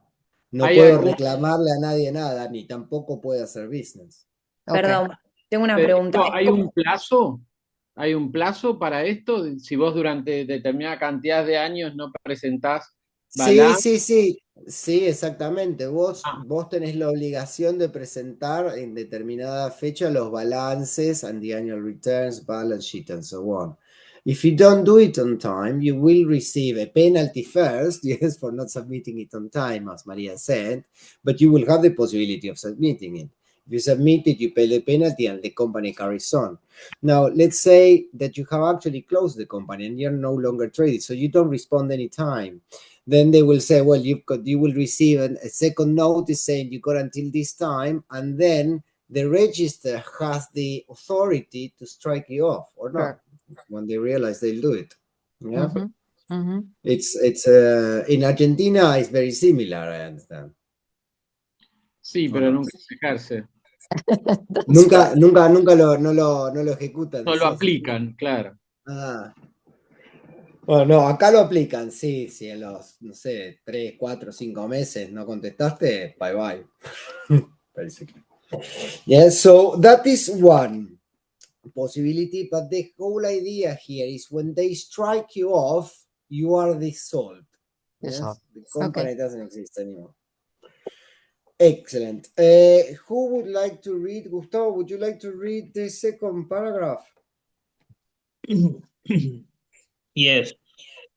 No puedo reclamarle a nadie nada, ni tampoco puede hacer business. Perdón, tengo una pregunta. ¿Hay un plazo? ¿Hay un plazo para esto? Si vos durante determinada cantidad de años no presentás balance. Sí, exactamente. Vos tenés la obligación de presentar en determinada fecha los balances and the annual returns, balance sheet, and so on. If you don't do it on time, you will receive a penalty first, yes, for not submitting it on time, as Maria said, but you will have the possibility of submitting it. If you submit it, you pay the penalty and the company carries on. Now, let's say that you have actually closed the company and you're no longer traded, so you don't respond any time. Then they will say, well, you will receive a second notice saying you got until this time, and then the register has the authority to strike you off or not. Sure. When they realize they'll do it. Yeah. It's in Argentina it's very similar, I understand. Sí, pero nunca quejarse. Nunca no lo ejecutan. No lo aplican, claro. Ah. Bueno, no, acá lo aplican, sí, si en los, no sé, 3, 4, 5 meses no contestaste, bye bye. Basically. Yeah, so that is one possibility, but the whole idea here is when they strike you off, you are dissolved. Yes? The company doesn't exist anymore. Excellent. Who would like to read? Gustavo, would you like to read the second paragraph? Yes.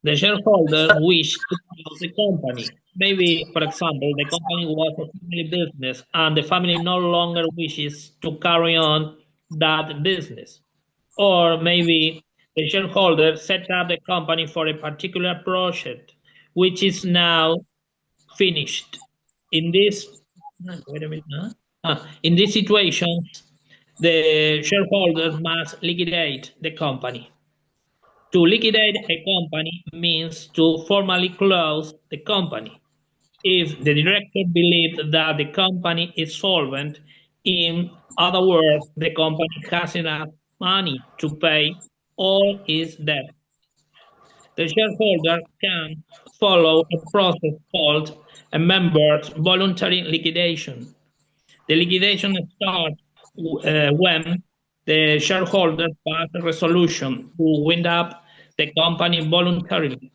The shareholder wished to close the company. Maybe, for example, the company was a family business and the family no longer wishes to carry on that business. Or maybe the shareholder set up the company for a particular project, which is now finished. In this, in this situation, the shareholders must liquidate the company. To liquidate a company means to formally close the company. If the director believes that the company is solvent, in other words, the company has enough money to pay all its debt, the shareholder can follow a process called a member's voluntary liquidation. The liquidation starts when the shareholders pass a resolution to wind up the company voluntarily.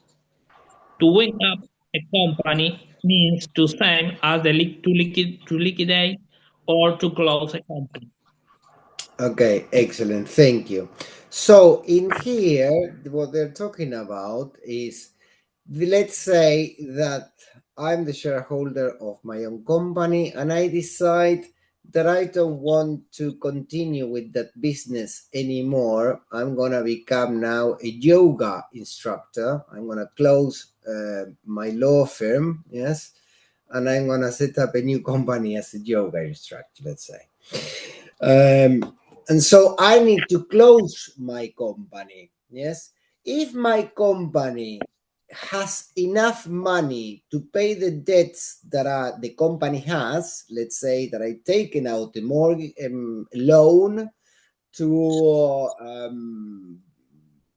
To wind up a company means to same as to liquidate or to close a company. Okay, excellent. Thank you. So in here, what they're talking about is, let's say that I'm the shareholder of my own company and I decide that I don't want to continue with that business anymore. I'm going to become now a yoga instructor. I'm going to close my law firm, yes, and I'm going to set up a new company as a yoga instructor, let's say. And so I need to close my company, yes. If my company has enough money to pay the debts that the company has, let's say that I've taken out a mortgage loan to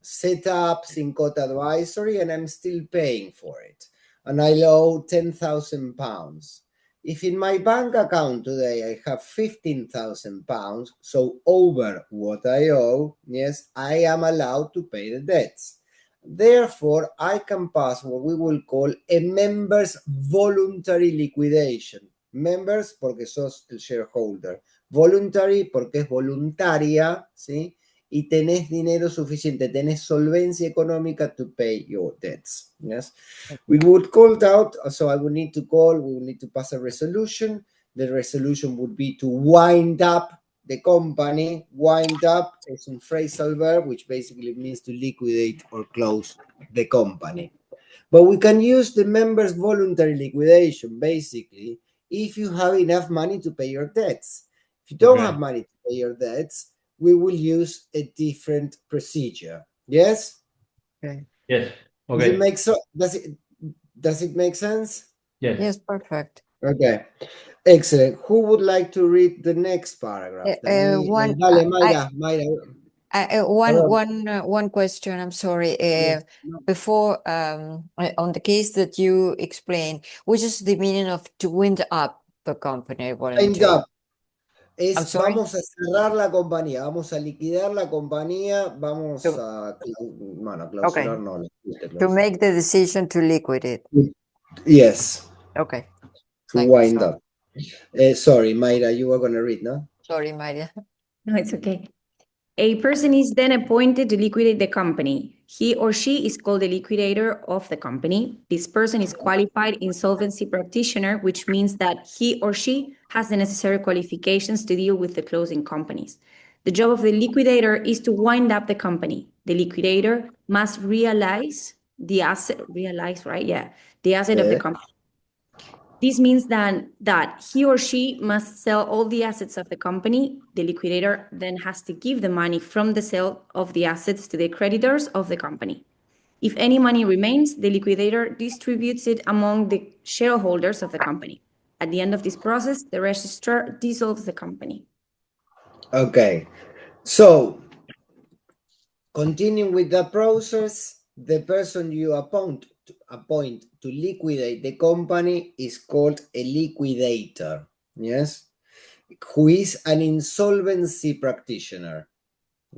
set up Syncot Advisory and I'm still paying for it, and I owe £10,000. If in my bank account today I have £15,000, so over what I owe, yes, I am allowed to pay the debts. Therefore, I can pass what we will call a members voluntary liquidation. Members porque sos el shareholder. Voluntary porque es voluntaria, ¿sí? Y tenés dinero suficiente, tenés solvencia económica to pay your debts. Yes, we would call it out. So I would need to we would need to pass a resolution. The resolution would be to wind up the company. Wind up is a phrasal verb, which basically means to liquidate or close the company. But we can use the members' voluntary liquidation, basically, if you have enough money to pay your debts. If you don't have money to pay your debts, we will use a different procedure. Yes? Okay. Yes. Okay. Does it make sense? Yes. Yes, perfect. Okay. Excellent. Who would like to read the next paragraph? One question, I'm sorry. Before, on the case that you explained, which is the meaning of to wind up the company? Wind up. Vamos a cerrar la compañía, vamos a liquidar la compañía, vamos a clausurar, no. To make the decision to liquidate. Yes. Okay. To wind up. Sorry, Mayra, you were going to read, no? Sorry, Mayra. No, it's okay. A person is then appointed to liquidate the company. He or she is called the liquidator of the company. This person is qualified insolvency practitioner, which means that he or she has the necessary qualifications to deal with the closing companies. The job of the liquidator is to wind up the company. The liquidator must realize the asset, the asset of the company. This means that he or she must sell all the assets of the company. The liquidator then has to give the money from the sale of the assets to the creditors of the company. If any money remains, the liquidator distributes it among the shareholders of the company. At the end of this process, the registrar dissolves the company. Okay, so continuing with the process, the person you appoint to liquidate the company is called a liquidator, yes, who is an insolvency practitioner,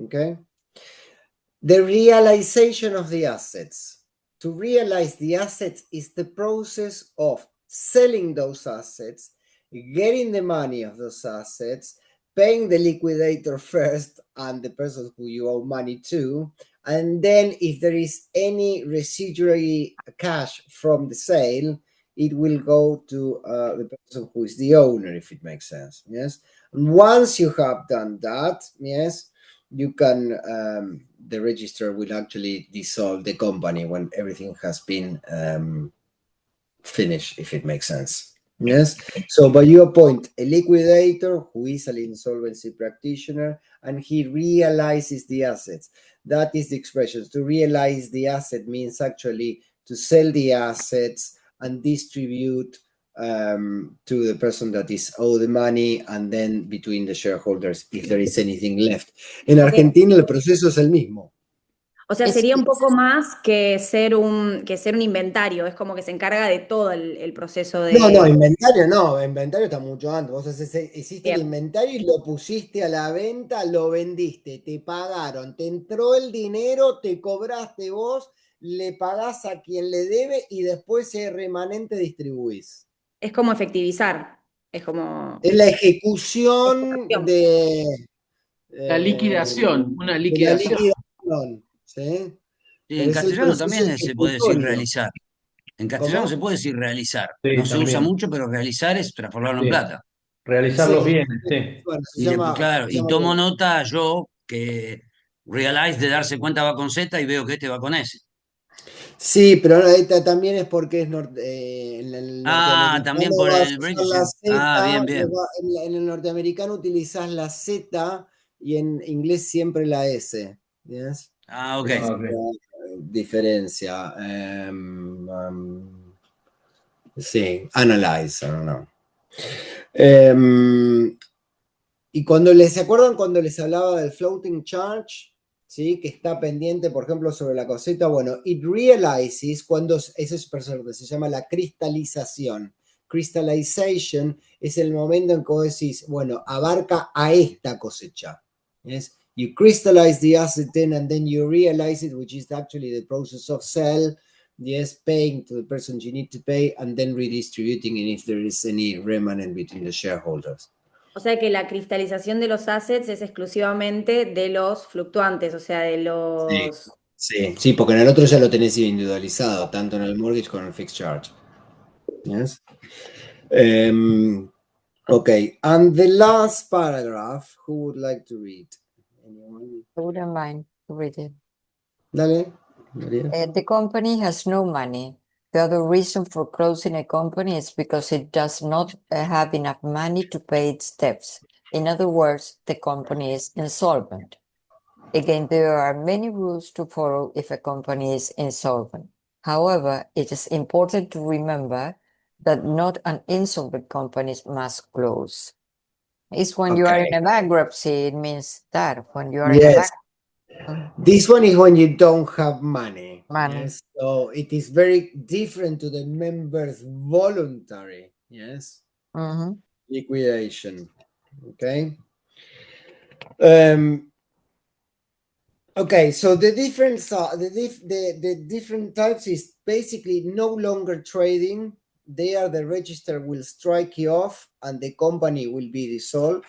okay? The realization of the assets. To realize the assets is the process of selling those assets, getting the money of those assets, paying the liquidator first and the person who you owe money to, and then if there is any residual cash from the sale, it will go to the person who is the owner, if it makes sense, yes? And once you have done that, yes, you can, the registrar will actually dissolve the company when everything has been finished, if it makes sense. Yes. So, but you appoint a liquidator who is an insolvency practitioner and he realizes the assets. That is the expression. To realize the asset means actually to sell the assets and distribute to the person that is owed the money and then between the shareholders if there is anything left. En Argentina el proceso es el mismo. O sea, sería un poco más que ser un inventario, es como que se encarga de todo el proceso de... No, inventario está mucho antes. Vos hiciste el inventario y lo pusiste a la venta, lo vendiste, te pagaron, te entró el dinero, te cobraste vos, le pagás a quien le debe y después ese remanente distribuís. Es como efectivizar, es como... Es la ejecución de... La liquidación, una liquidación. De la liquidación, ¿sí? Sí, en castellano también se puede decir realizar. En castellano se puede decir realizar. Sí, no se usa también. mucho, pero realizar es transformarlo en Sí. plata. Realizar los bienes, sí. Bueno, Y tomo nota yo que realize de darse cuenta va con Z y veo que este va con S. Sí, pero también es porque es en el norteamericano también por vas el a British. usar la Z, Bien, bien. en el norteamericano utilizas la Z y en inglés siempre la S. ¿Yes? Ok. Esa es la diferencia. Sí, analyze, I don't know. Y ¿se acuerdan cuando les hablaba del floating charge? ¿Sí? Que está pendiente, por ejemplo, sobre la coseta. Bueno, it realizes cuando eso es lo que se llama la cristalización. Crystallization es el momento en que vos decís, bueno, abarca a esta cosecha. Yes? You crystallize the asset then and then you realize it, which is actually the process of sell. Yes, paying to the person you need to pay and then redistributing and if there is any remnant between the shareholders. O sea que la cristalización de los assets es exclusivamente de los fluctuantes, o sea, de los... Sí, porque en el otro ya lo tenés individualizado, tanto en el mortgage como en el fixed charge. Yes. Okay, and the last paragraph, who would like to read? Anyone? I wouldn't mind to read it. Dale, Maria. The company has no money. The other reason for closing a company is because it does not have enough money to pay its debts. In other words, the company is insolvent. Again, there are many rules to follow if a company is insolvent. However, it is important to remember that not an insolvent company must close. It's when you are in a bankruptcy, it means that when you are in a bankruptcy. This one is when you don't have money. Money. Yes. So it is very different to the members voluntary. Yes. Liquidation. Okay. Okay, so the difference, the different types is basically no longer trading. There, the register will strike you off, and the company will be dissolved.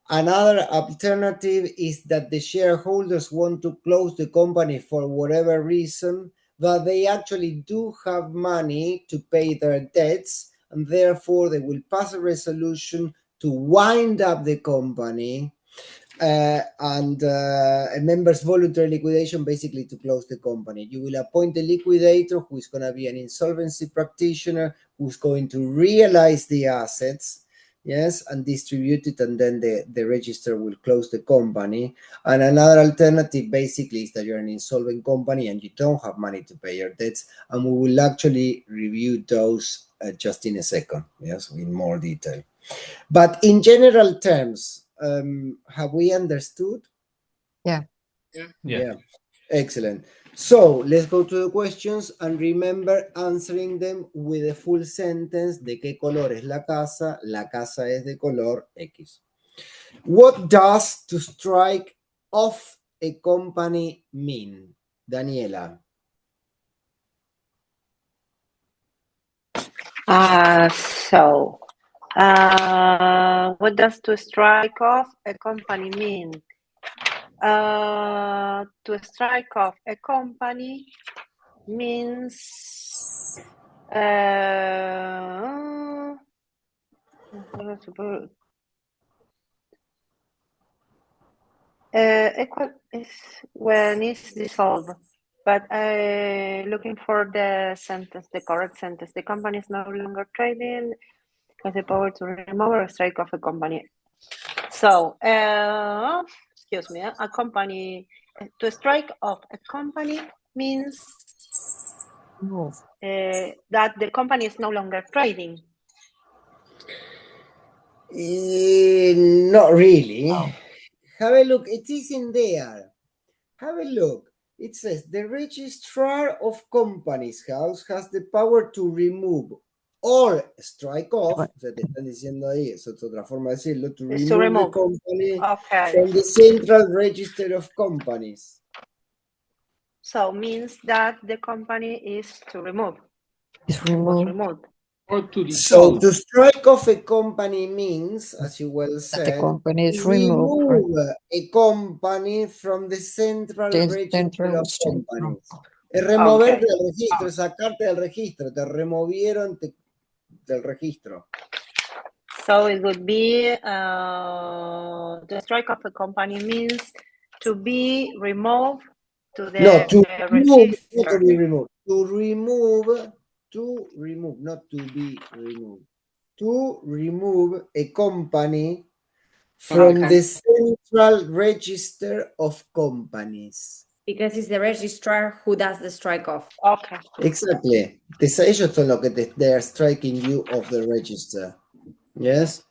Another alternative is that the shareholders want to close the company for whatever reason, but they actually do have money to pay their debts, and therefore they will pass a resolution to wind up the company and a member's voluntary liquidation, basically to close the company. You will appoint a liquidator who is going to be an insolvency practitioner who's going to realize the assets, yes, and distribute it, and then the register will close the company. And another alternative basically is that you're an insolvent company and you don't have money to pay your debts, and we will actually review those just in a second, yes, in more detail. But in general terms, have we understood? Yeah. Yeah. Excellent. So let's go to the questions and remember answering them with a full sentence. ¿De qué color es la casa? La casa es de color X. What does to strike off a company mean? Daniela. What does to strike off a company mean? To strike off a company means equal is when it's dissolved. But looking for the sentence, the correct sentence. The company is no longer trading, has the power to remove or strike off a company. So, excuse me, a company, to strike off a company means that the company is no longer trading. Not really. Oh. Have a look. It is in there. Have a look. It says the registrar of companies house has the power to remove or strike off. O sea, te están diciendo ahí, es otra forma de decirlo, to remove the company from the central register of companies. So means that the company is to remove. It's removed. Or to so to strike off a company means, as you well said, the company is remove a company from the central register of companies. Es removerte del registro, sacarte del registro, te removieron del registro. So it would be to strike off a company means to be removed to the register. Not to be removed. To remove, not to be removed. To remove a company from the central register of companies. Because it's the registrar who does the strike off. Okay. Exactly. Ellos son los que they are striking you off the register. Yes?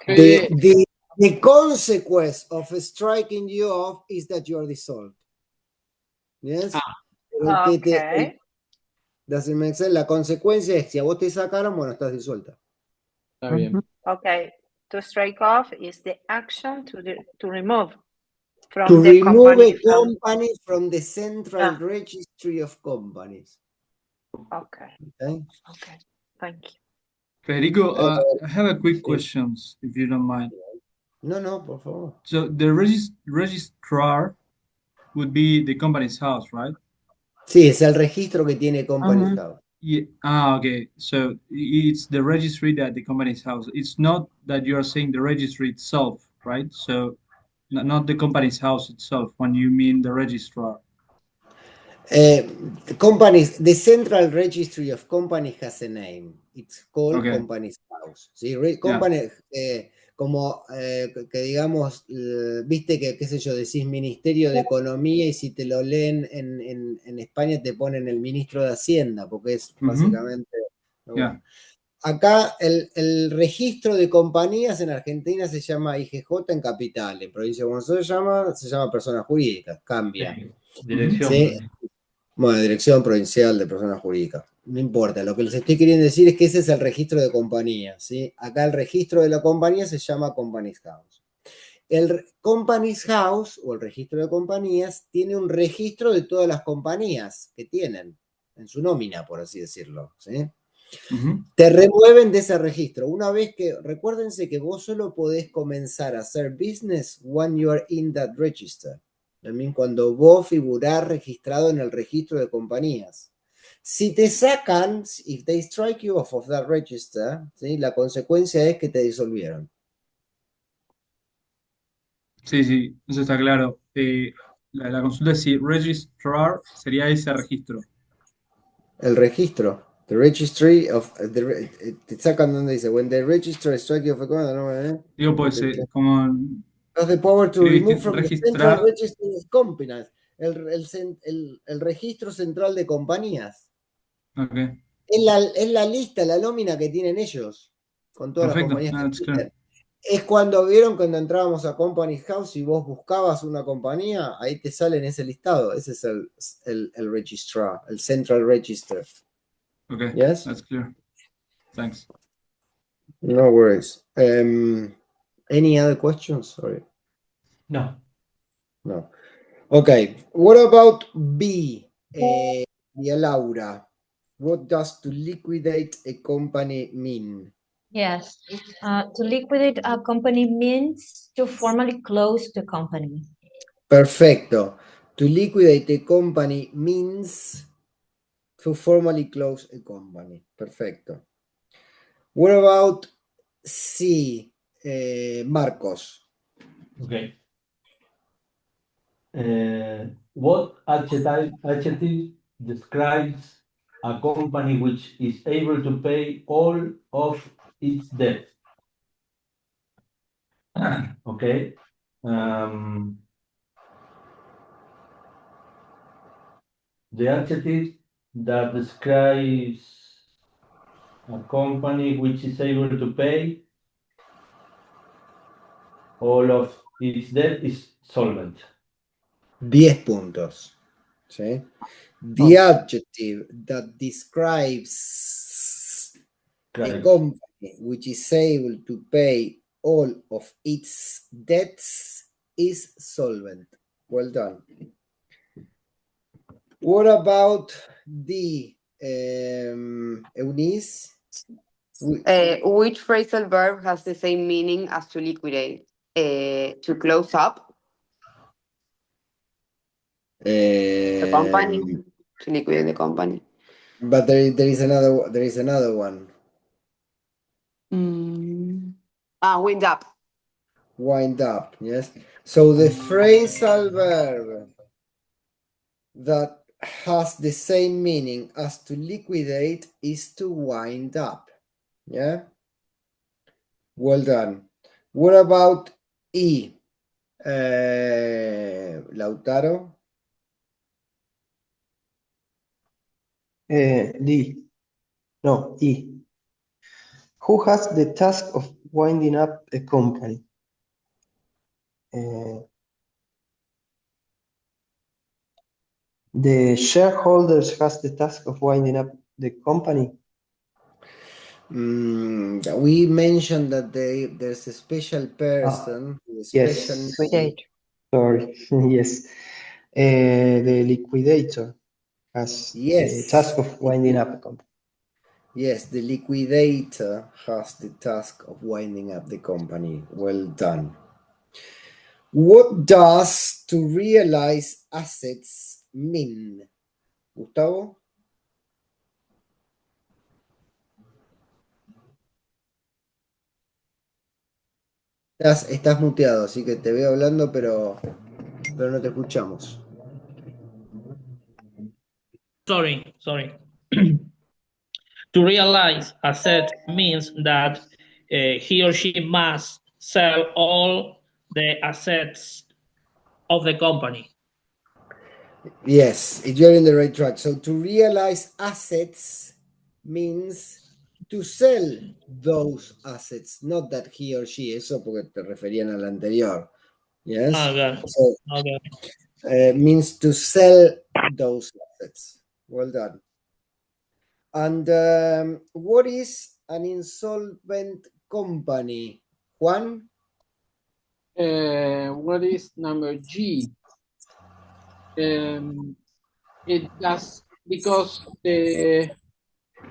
Okay. The consequence of striking you off is that you are dissolved. Yes? Okay. Does it make sense? La consecuencia es, si a vos te sacaron, bueno, estás disuelta. Está bien. Okay. To strike off is the action to remove from to the remove company a company from the central registry of companies. Okay. Okay. Thank you. Federico, I have a quick question, if you don't mind. No, por favor. So the registrar would be the company's house, right? Sí, es el registro que tiene company's house. Yeah. Okay. So it's the registry that the company's house. It's not that you are saying the registry itself, right? So not the company's house itself when you mean the registrar. The central registry of companies has a name. It's called company's house. ¿Sí? Company, como que digamos, viste que, qué sé yo, decís Ministerio de Economía y si te lo leen en España te ponen el Ministro de Hacienda, porque es básicamente... Bueno. Acá el registro de compañías en Argentina se llama IGJ en Capital, en Provincia de Buenos Aires se llama personas jurídicas, cambia. Dirección. ¿Sí? Bueno, Dirección Provincial de Personas Jurídicas. No importa, lo que les estoy queriendo decir es que ese es el registro de compañía, ¿sí? Acá el registro de la compañía se llama Company's House. El Company's House, o el registro de compañías, tiene un registro de todas las compañías que tienen en su nómina, por así decirlo, ¿sí? Te remueven de ese registro. Una vez que, recuérdense que vos solo podés comenzar a hacer business when you are in that register. También cuando vos figurás registrado en el registro de compañías. Si te sacan, if they strike you off of that register, ¿sí? La consecuencia es que te disolvieron. Sí, eso está claro. La consulta es si registrar sería ese registro. El registro. The registry of te sacan donde dice when the register strike you off Digo, pues, como has the power to remove from the central registrar. register of companies. El registro central de compañías. Okay. Es la lista, la nómina que tienen ellos. Con todas las Perfecto. compañías que That's clear. tienen. Es cuando vieron cuando entrábamos a Company House y vos buscabas una compañía, ahí te sale en ese listado. Ese es el registrar, el central register. Okay, yes? that's clear. Thanks. No worries. Any other questions? Sorry. No. No. Okay. What about B? Laura. What does to liquidate a company mean? Yes. To liquidate a company means to formally close the company. Perfecto. To liquidate a company means to formally close a company. Perfecto. What about C? Marcos. Okay. What adjective describes a company which is able to pay all of its debt? Okay. The adjective that describes a company which is able to pay all of its debt is solvent. 10 puntos. ¿Sí? The adjective that describes a company which is able to pay all of its debts is solvent. Well done. What about the Eunice? Which phrasal verb has the same meaning as to liquidate? To close up the company, to liquidate the company. But there is another one. Wind up. Wind up, yes. So the phrasal verb that has the same meaning as to liquidate is to wind up. Yeah? Well done. What about E? Lautaro? D. No, E. Who has the task of winding up a company? The shareholders has the task of winding up the company. We mentioned that there's a special person. Yes. Sorry. Yes. The liquidator has the task of winding up a company. Yes, the liquidator has the task of winding up the company. Well done. What does to realize assets mean? Gustavo? Estás muteado, así que te veo hablando, pero no te escuchamos. Sorry. To realize asset means that he or she must sell all the assets of the company. Yes, you're in the right track. So to realize assets means to sell those assets, not that he or she, eso porque te referían al anterior. Yes? So, means to sell those assets. Well done. And what is an insolvent company? Juan? What is number G? It does because the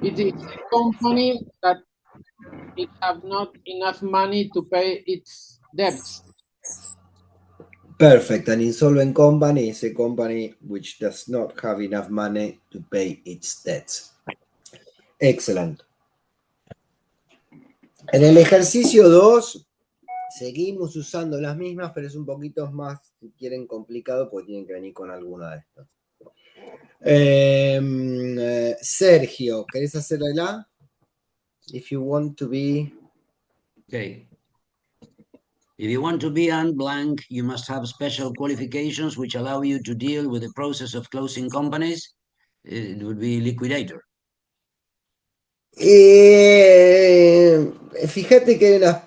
It is a company that it have not enough money to pay its debts. Perfect. An insolvent company is a company which does not have enough money to pay its debts. Excellent. En el ejercicio 2 seguimos usando las mismas, pero es un poquito más, si quieren, complicado, porque tienen que venir con alguna de estas. Sergio, ¿querés hacerla? If you want to be... Okay. If you want to be unblank, you must have special qualifications which allow you to deal with the process of closing companies. It would be liquidator. Fíjate que hay unas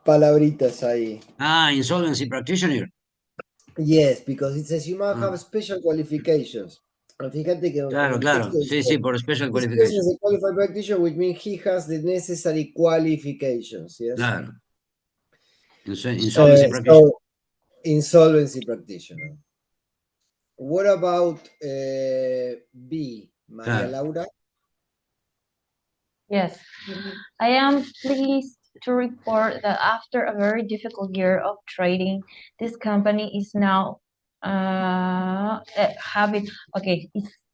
palabritas ahí. Ah, insolvency practitioner. Yes, because it says you must have special qualifications. Fíjate que Claro, el claro. texto Sí, dice, sí, por special this qualification. person is a qualified practitioner, which means he has the necessary qualifications. Yes. Claro. Insolvency practitioner. So, insolvency practitioner. What about B, Maria Laura? Yes, I am pleased to report that after a very difficult year of trading, this company is now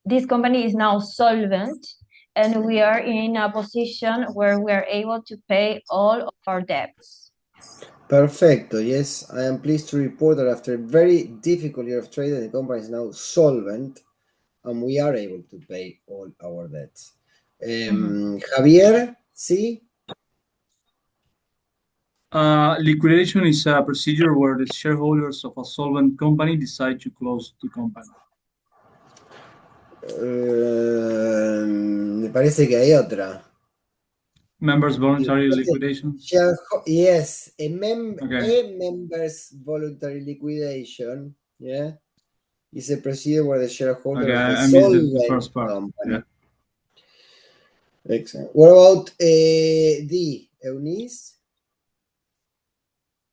this company is now solvent, and we are in a position where we are able to pay all of our debts. Perfecto. Yes, I am pleased to report that after a very difficult year of trading, the company is now solvent, and we are able to pay all our debts. Javier, ¿sí? Liquidation is a procedure where the shareholders of a solvent company decide to close the company. Me parece que hay otra. Members voluntary liquidation. Yes, a member's voluntary liquidation. Yeah, is a procedure where the shareholder of a I missed the first solvent part. company. Yeah. Excellent. What about D, Eunice?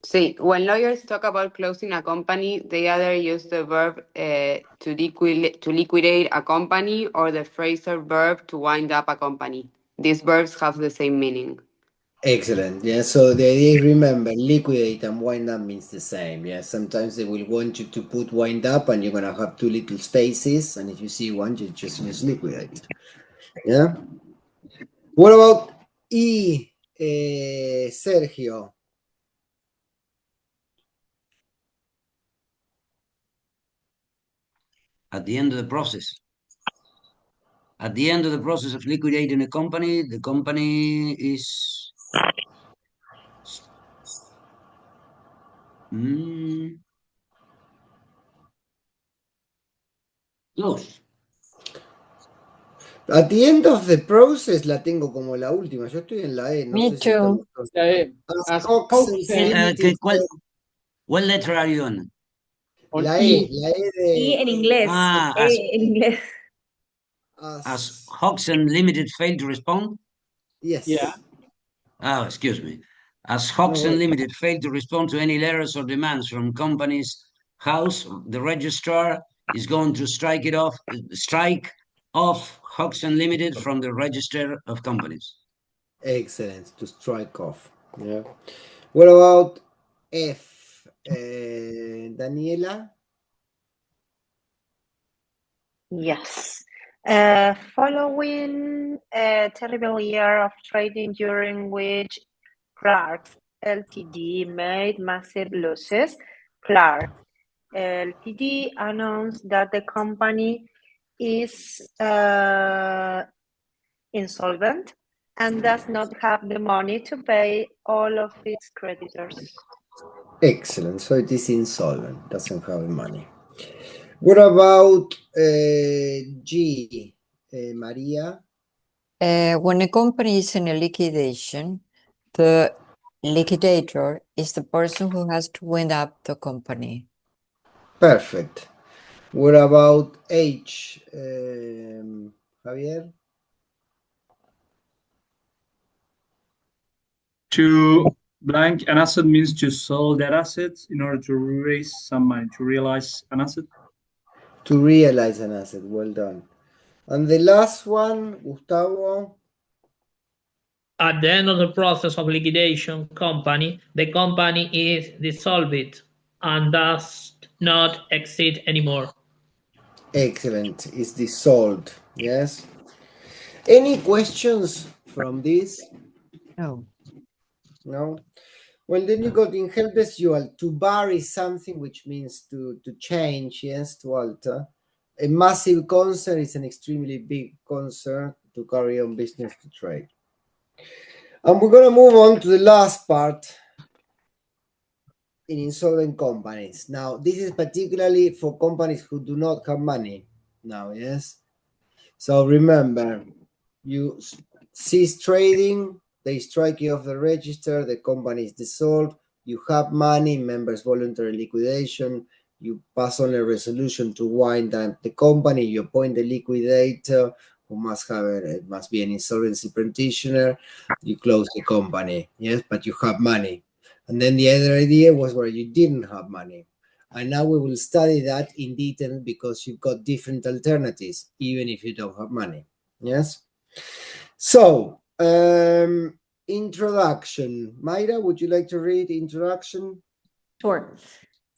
See, when lawyers talk about closing a company, they either use the verb to liquidate a company or the phrasal verb to wind up a company. These verbs have the same meaning. Excellent. Yeah, so the idea is, remember, liquidate and wind up means the same. Yeah, sometimes they will want you to put wind up and you're going to have two little spaces, and if you see one, you just use liquidate. Yeah. What about E, Sergio? At the end of the process. At the end of the process of liquidating a company, the company is closed. At the end of the process la tengo como la última. Yo estoy en la E. No Me sé si estamos too. What letter are you on? La E de... Y en inglés. En inglés. As Hodgson Limited failed to respond? Yes. Yeah. Oh, excuse me. As Hodgson Limited failed to respond to any letters or demands from company's house, the registrar is going to strike off Hodgson Limited from the register of companies. Excellent. To strike off. Yeah. What about F, Daniela? Yes. Following a terrible year of trading during which Clark's Ltd made massive losses, Clark Ltd announced that the company is insolvent and does not have the money to pay all of its creditors. Excellent. So it is insolvent, doesn't have the money. What about G, Maria? When a company is in a liquidation, the liquidator is the person who has to wind up the company. Perfect. What about H, Javier? To blank an asset means to sell that asset in order to raise some money, to realize an asset. To realize an asset. Well done. And the last one, Gustavo? At the end of the process of liquidation the company is dissolved and does not exist anymore. Excellent. It's dissolved. Yes. Any questions from this? No. No. Well, then you got in help as usual. To bar is something which means to change, yes, to alter. A massive concern is an extremely big concern to carry on business to trade. And we're going to move on to the last part in insolvent companies. Now, this is particularly for companies who do not have money now, yes? So remember, you cease trading, they strike you off the register, the company is dissolved, you have money, members voluntary liquidation, you pass on a resolution to wind down the company, you appoint a liquidator who must have it must be an insolvency practitioner, you close the company, yes, but you have money. And then the other idea was where you didn't have money. And now we will study that in detail because you've got different alternatives, even if you don't have money. Yes? So, introduction. Mayra, would you like to read introduction? Sure.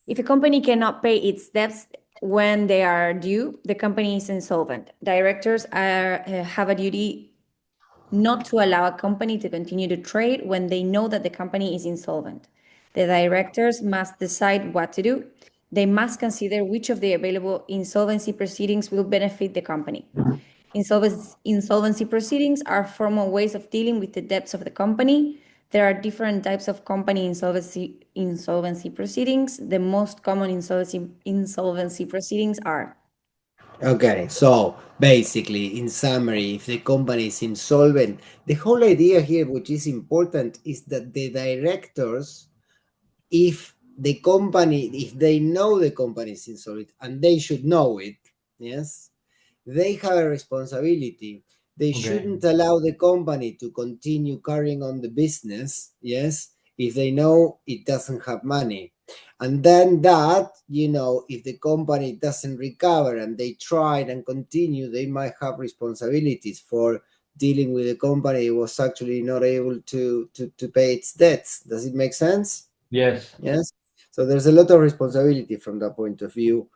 If a company cannot pay its debts when they are due, the company is insolvent. Directors have a duty not to allow a company to continue to trade when they know that the company is insolvent. The directors must decide what to do. They must consider which of the available insolvency proceedings will benefit the company. Insolvency proceedings are formal ways of dealing with the debts of the company. There are different types of company insolvency proceedings. The most common insolvency proceedings are. Okay, so basically, in summary, if the company is insolvent, the whole idea here, which is important, is that the directors, if they know the company is insolvent, and they should know it, yes, they have a responsibility. They shouldn't allow the company to continue carrying on the business, yes, if they know it doesn't have money. And then that, if the company doesn't recover and they tried and continue, they might have responsibilities for dealing with a company that was actually not able to pay its debts. Does it make sense? Yes. Yes. So there's a lot of responsibility from that point of view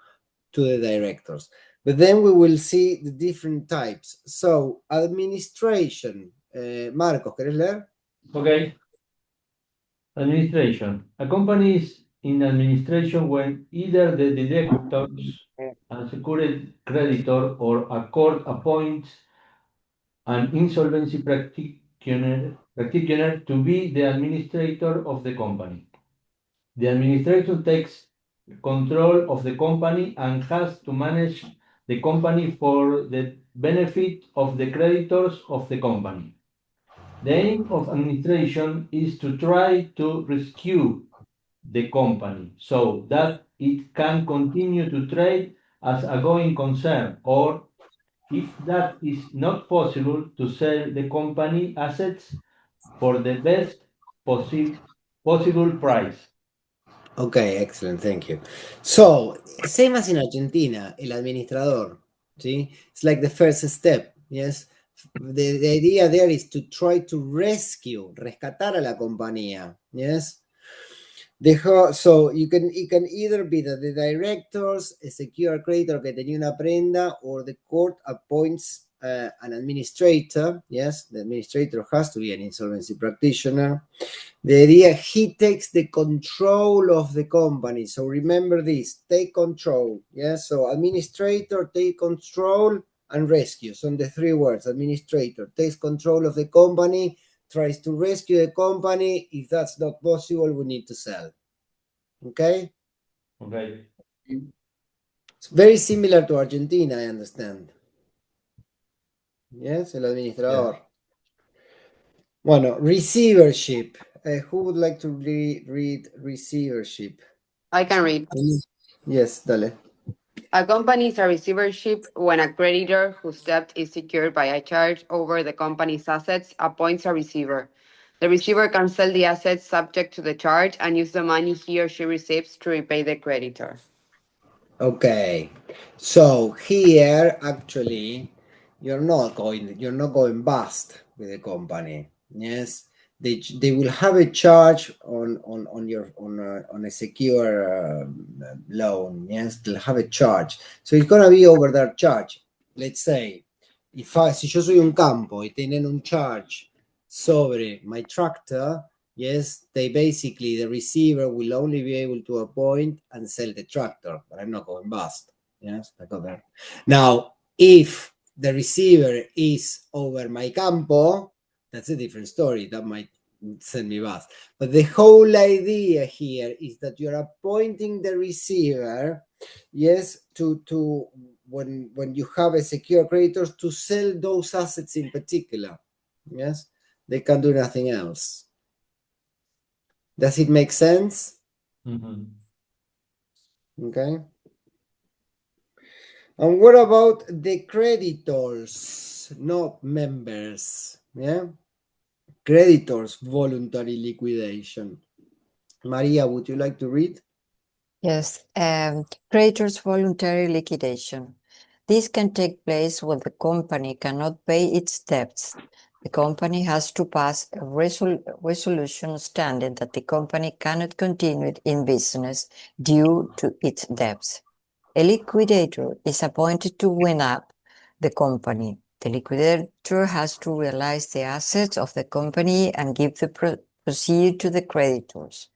to the directors. But then we will see the different types. So, administration. Marcos, ¿querés leer? Okay. Administration. A company is in administration when either the directors, a secured creditor, or a court appoints an insolvency practitioner to be the administrator of the company. The administrator takes control of the company and has to manage the company for the benefit of the creditors of the company. The aim of administration is to try to rescue the company so that it can continue to trade as a going concern, or if that is not possible, to sell the company assets for the best possible price. Okay, excellent, thank you. So, same as in Argentina, el administrador, ¿sí? It's like the first step, yes? The idea there is to try to rescatar a la compañía, yes? So it can either be that the directors, a secure creditor que tenía una prenda, or the court appoints an administrator. Yes, the administrator has to be an insolvency practitioner. The idea, he takes the control of the company. So remember this, take control. Yes, so administrator, take control, and rescue. So the three words, administrator takes control of the company, tries to rescue the company. If that's not possible, we need to sell. Okay? Okay. It's very similar to Argentina, I understand. Yes, el administrador. Yeah. Bueno, receivership. Who would like to read receivership? I can read. Yes, dale. A company is a receivership when a creditor whose debt is secured by a charge over the company's assets appoints a receiver. The receiver can sell the assets subject to the charge and use the money he or she receives to repay the creditor. Okay, so here actually you're not going bust with the company. Yes, they will have a charge on a secure loan. Yes, they'll have a charge. So it's gonna be over that charge. Let's say, si yo soy un campo y tienen un charge sobre my tractor, yes, they basically, the receiver will only be able to appoint and sell the tractor, but I'm not going bust. Yes, I got that. Now, if the receiver is over my campo, that's a different story. That might send me bust. But the whole idea here is that you're appointing the receiver, yes, to when you have a secure creditor to sell those assets in particular. Yes, they can do nothing else. Does it make sense? Mhm. Okay. And what about the creditors, not members? Yeah. Creditors voluntary liquidation. Maria, would you like to read? Yes, creditors' voluntary liquidation. This can take place when the company cannot pay its debts. The company has to pass a resolution stating that the company cannot continue in business due to its debts. A liquidator is appointed to wind up the company. The liquidator has to realize the assets of the company and give the proceed to the creditors.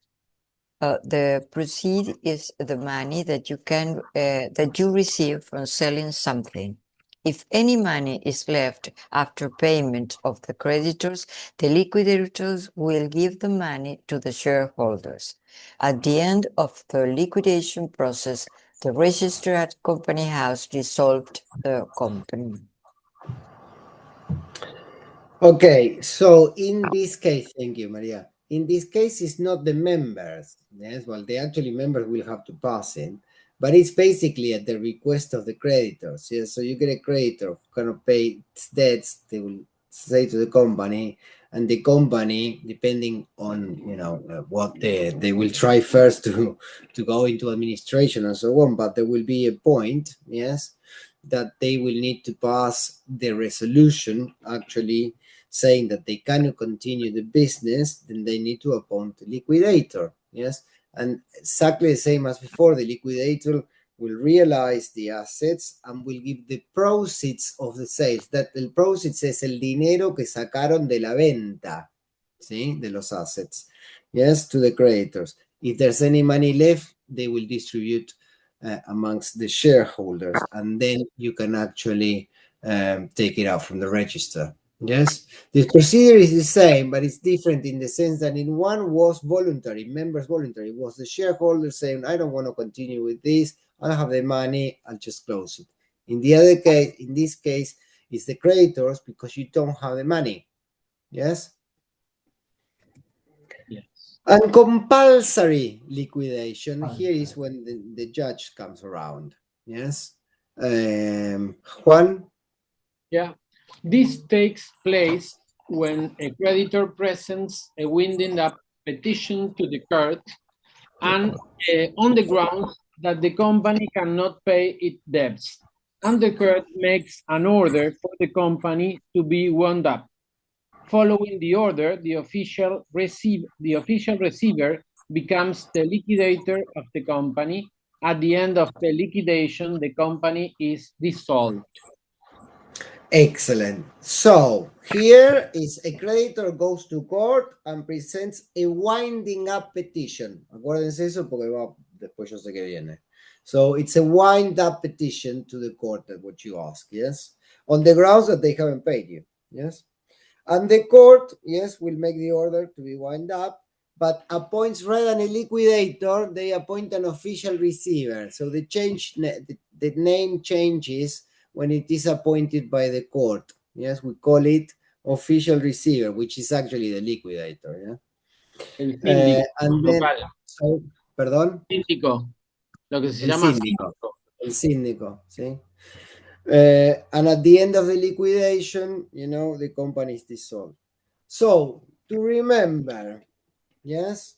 The proceed is the money that you receive from selling something. If any money is left after payment of the creditors, the liquidators will give the money to the shareholders. At the end of the liquidation process, the registered company house dissolved the company. Okay, so in this case, thank you, Maria. In this case, it's not the members. Yes, well, the actually members will have to pass in, but it's basically at the request of the creditors. Yes, so you get a creditor who cannot pay its debts, they will say to the company, and the company, depending on what they will try first to go into administration and so on, but there will be a point, yes, that they will need to pass the resolution actually saying that they cannot continue the business, then they need to appoint a liquidator. Yes, and exactly the same as before, the liquidator will realize the assets and will give the proceeds of the sales. That el proceeds es el dinero que sacaron de la venta, ¿sí? De los assets. Yes, to the creditors. If there's any money left, they will distribute amongst the shareholders, and then you can actually take it out from the register. Yes, the procedure is the same, but it's different in the sense that in one was voluntary, members voluntary, was the shareholder saying, I don't want to continue with this, I don't have the money, I'll just close it. In the other case, in this case, it's the creditors because you don't have the money. Yes? Yes. And compulsory liquidation, here is when the judge comes around. Yes? Juan? Yeah. This takes place when a creditor presents a winding up petition to the court and on the grounds that the company cannot pay its debts, and the court makes an order for the company to be wound up. Following the order, the official receiver becomes the liquidator of the company. At the end of the liquidation, the company is dissolved. Excellent. So here is a creditor goes to court and presents a winding up petition. Acuérdense eso porque después yo sé que viene. So it's a wind up petition to the court that what you ask, yes? On the grounds that they haven't paid you, yes? And the court, yes, will make the order to be wind up, but appoints rather than a liquidator, they appoint an official receiver. So the name changes when it is appointed by the court. Yes, we call it official receiver, which is actually the liquidator. Yeah. El síndico And then, local. so, perdón. Síndico, lo que se El llama síndico. El síndico, ¿sí? And at the end of the liquidation, the company is dissolved. So, to remember, yes,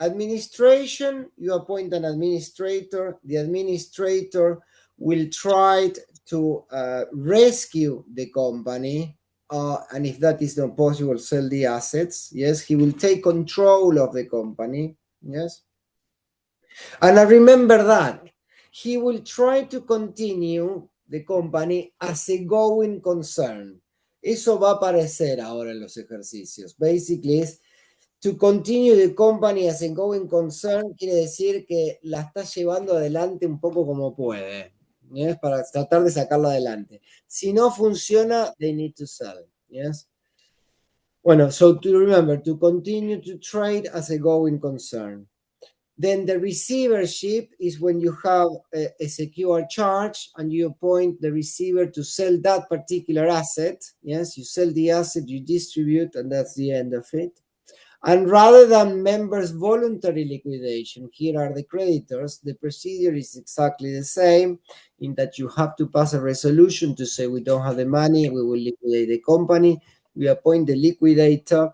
administration, you appoint an administrator. The administrator will try to rescue the company, and if that is not possible, sell the assets. Yes, he will take control of the company. Yes, and I remember that he will try to continue the company as a going concern. Eso va a aparecer ahora en los ejercicios. Basically es to continue the company as a going concern, quiere decir que la está llevando adelante un poco como puede. Yes, para tratar de sacarlo adelante. Si no funciona, they need to sell. Yes. Bueno, so to remember, to continue to trade as a going concern. Then the receivership is when you have a secure charge and you appoint the receiver to sell that particular asset. Yes, you sell the asset, you distribute, and that's the end of it. And rather than members' voluntary liquidation, here are the creditors, the procedure is exactly the same in that you have to pass a resolution to say we don't have the money, we will liquidate the company. We appoint the liquidator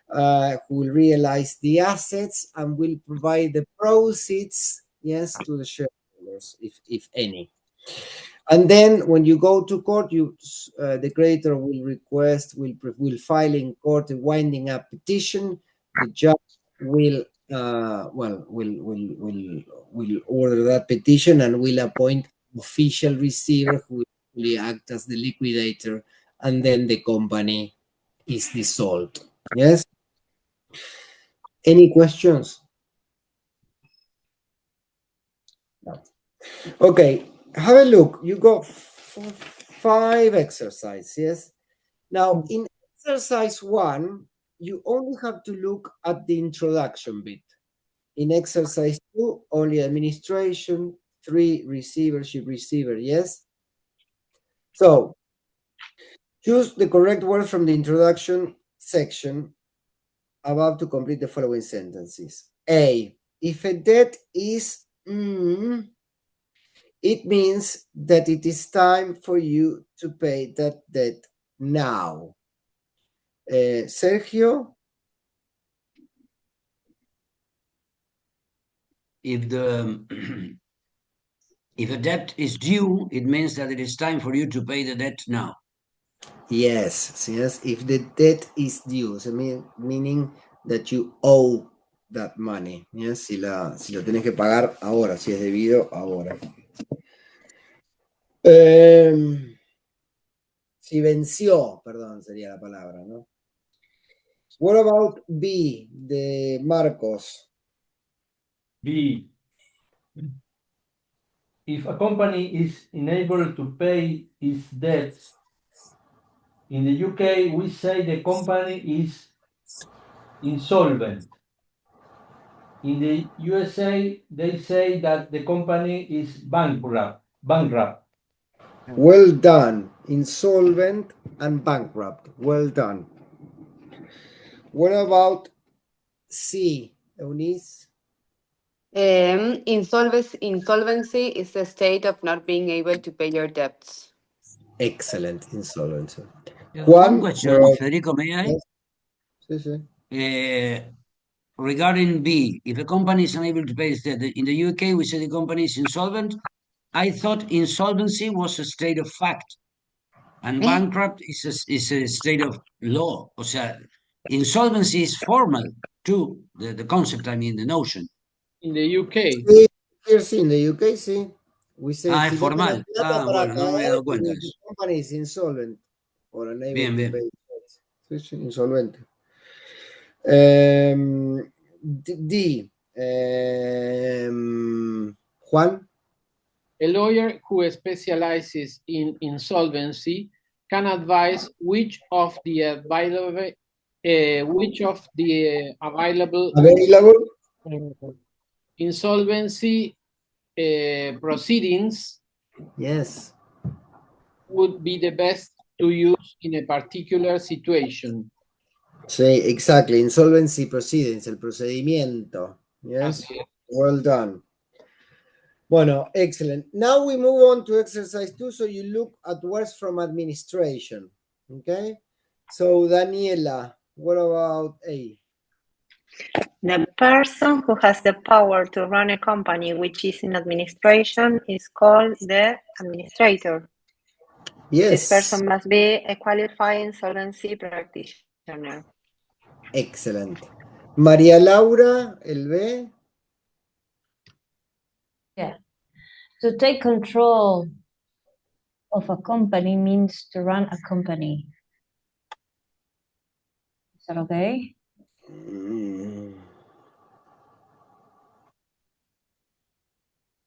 who will realize the assets and will provide the proceeds, yes, to the shareholders, if any. And then when you go to court, the creditor will request, will file in court a winding up petition. The judge will will order that petition and will appoint official receiver who will act as the liquidator, and then the company is dissolved. Yes. Any questions? No. Okay, have a look. You got 5 exercises, yes? Now, in exercise 1, you only have to look at the introduction bit. In exercise 2, only administration, 3, receivership, receiver, yes? So, choose the correct word from the introduction section above to complete the following sentences. A, if a debt is it means that it is time for you to pay that debt now. Sergio? If a debt is due, it means that it is time for you to pay the debt now. Yes, yes. If the debt is due, so meaning that you owe that money. Yes, si lo tenés que pagar ahora, si es debido ahora. Si venció, perdón, sería la palabra, ¿no? What about B, de Marcos? B. If a company is unable to pay its debts, in the UK, we say the company is insolvent. In the USA, they say that the company is bankrupt. Well done. Insolvent and bankrupt. Well done. What about C, Eunice? Insolvency is the state of not being able to pay your debts. Excellent. Insolvency. One question, Federico, may I? Yes. Sí. Regarding B, if a company is unable to pay its debt, in the UK we say the company is insolvent. I thought insolvency was a state of fact, and bankrupt is a state of law. O sea, insolvency is formal too. The concept, I mean, the notion. In the UK. Sí, in the UK, sí. We say, es formal. Bueno, no me había dado cuenta de eso. The company is insolvent or unable Bien, to bien. pay debts. Sí, insolvente. D. Juan? A lawyer who specializes in insolvency can advise which of the available insolvency proceedings yes would be the best to use in a particular situation. Sí, exactly. Insolvency proceedings, el procedimiento. Yes. Well done. Bueno, excellent. Now we move on to exercise 2. So you look at words from administration. Okay. So Daniela, what about A? The person who has the power to run a company which is in administration is called the administrator. Yes. This person must be a qualified insolvency practitioner. Excellent. María Laura, el B. Yeah. To take control of a company means to run a company. Is that okay?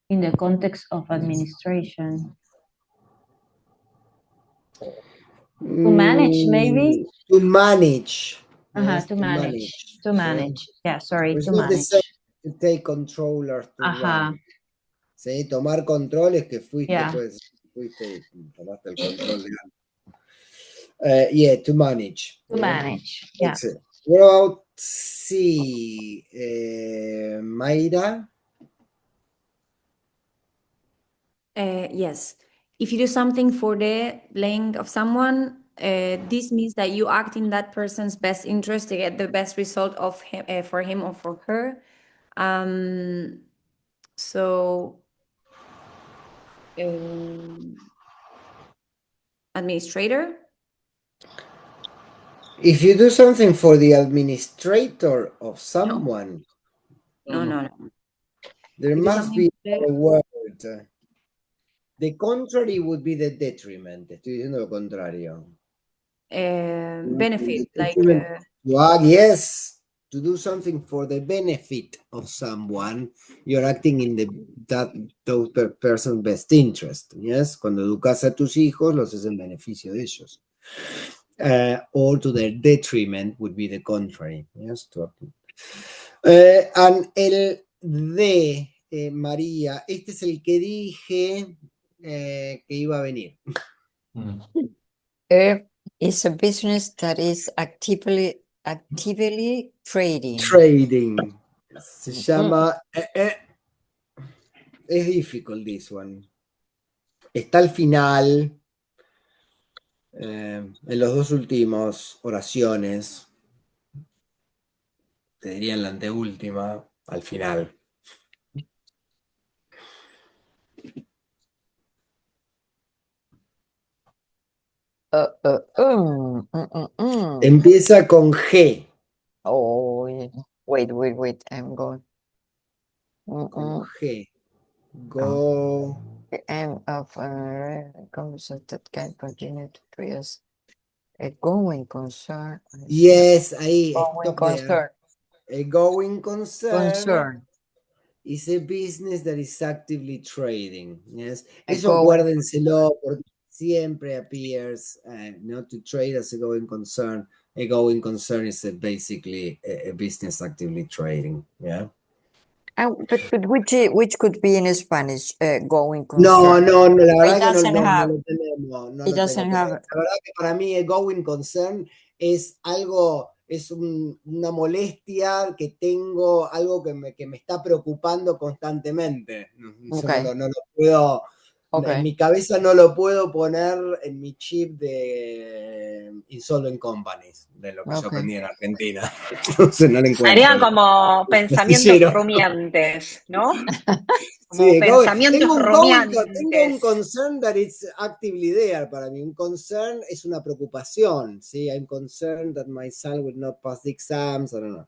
In the context of administration. To manage, maybe? To manage. Yes, to manage. To manage. Yeah, sorry, It's to not the manage. same to take control or to run. ¿Sí? Tomar control es que fuiste, pues, fuiste y tomaste el control de algo. Yeah, to manage. To manage, yeah. Excellent. What about C, Mayra? Yes. If you do something for the laying of someone, this means that you act in that person's best interest to get the best result of him, for him or for her. So, administrator? If you do something for the administrator of someone, No. there must be a word. The contrary would be the detriment. Estoy diciendo lo contrario. Benefit, like... Yes, to do something for the benefit of someone, you're acting in those person's best interest. Yes, cuando educas a tus hijos, los es en beneficio de ellos. Or to their detriment would be the contrary. Yes, and el de María, este es el que dije que iba a venir. It's a business that is actively trading. Trading. Se llama... es difficult this one. Está al final. En los dos últimos oraciones. Te diría en la anteúltima. Al final. Empieza con G. Oh, wait. I'm going. Con G. Go. The end of concept that can continue to create a going concern. Yes, ahí. Going concern. A going concern is a business that is actively trading. Yes. Eso acuérdenselo porque siempre appears not to trade as a going concern. A going concern is basically a business actively trading. Yeah. But which could be in Spanish going concern? No, la verdad que no lo tenemos. It doesn't have. La verdad que para mí el going concern es algo, es una molestia que tengo, algo que me está preocupando constantemente. Eso no lo puedo, en mi cabeza no lo puedo poner en mi chip de insolvent companies, de lo que yo aprendí en Argentina. Entonces no le encuentro. Serían como pensamientos rumiantes, ¿no? Como sí, pensamientos rumiantes. Tengo un concern that it's actively there para mí. Un concern es una preocupación. ¿Sí? I'm concerned that my son will not pass the exams. I don't know.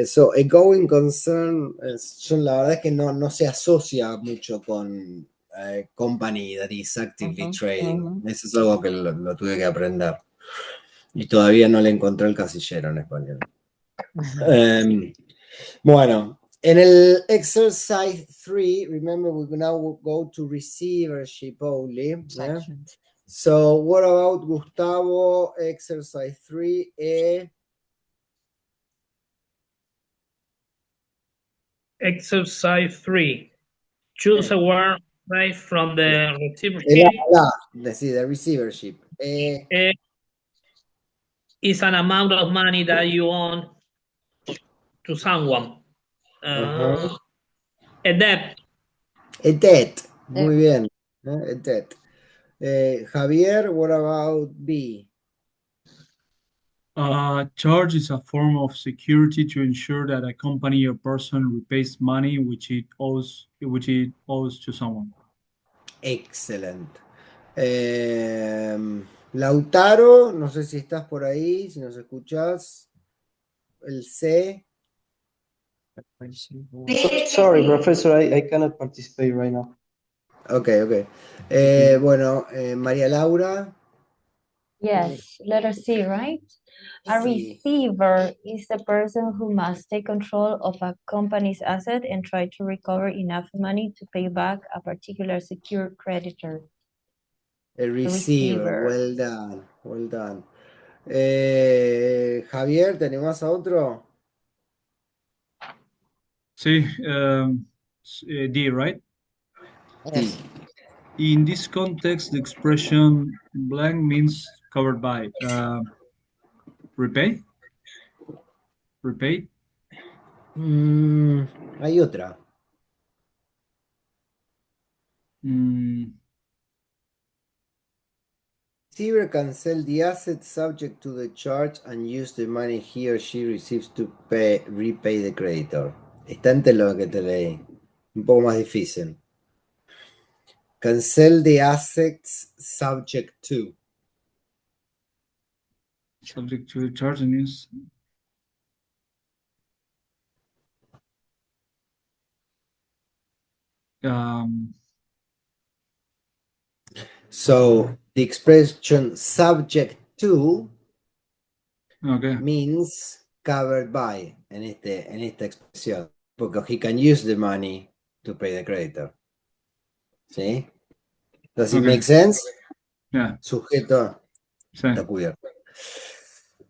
So, a going concern, la verdad es que no se asocia mucho con company that is actively trading. Eso es algo que lo tuve que aprender. Y todavía no le encontré el casillero en español. Bueno, en el exercise 3, remember we now go to receivership only. Yeah? So what about Gustavo, exercise 3? Exercise 3. Choose a word right from the receivership. The receivership. Is an amount of money that you own to someone. A debt. A debt. Muy bien. A debt. Javier, what about B? Charge is a form of security to ensure that a company or person repays money which it owes to someone. Excellent. Lautaro, no sé si estás por ahí, si nos escuchás. El C. Sorry, Professor, I cannot participate right now. Ok. Bueno, María Laura. Yes, letter C, right? A receiver is the person who must take control of a company's asset and try to recover enough money to pay back a particular secured creditor. A receiver. Well done. Javier, ¿te animás a otro? Sí, D, right? Yes. In this context, the expression blank means covered by. Repay? Repaid? Hay otra. Receiver can sell the asset subject to the charge and use the money he or she receives to repay the creditor. Está entre lo que te leí. Un poco más difícil. Can sell the assets subject to. Subject to the charge and use. So the expression subject to means covered by en esta expresión. Porque he can use the money to pay the creditor. ¿Sí? Does it make sense? Yeah. Sujeto está cubierto.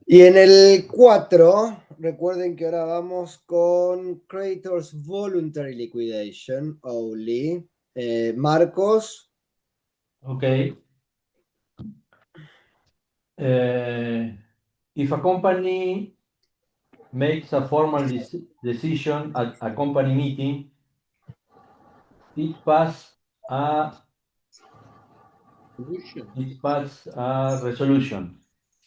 Y en el 4, recuerden que ahora vamos con Creditors Voluntary Liquidation only. Marcos. Okay. If a company makes a formal decision at a company meeting, it passes a resolution.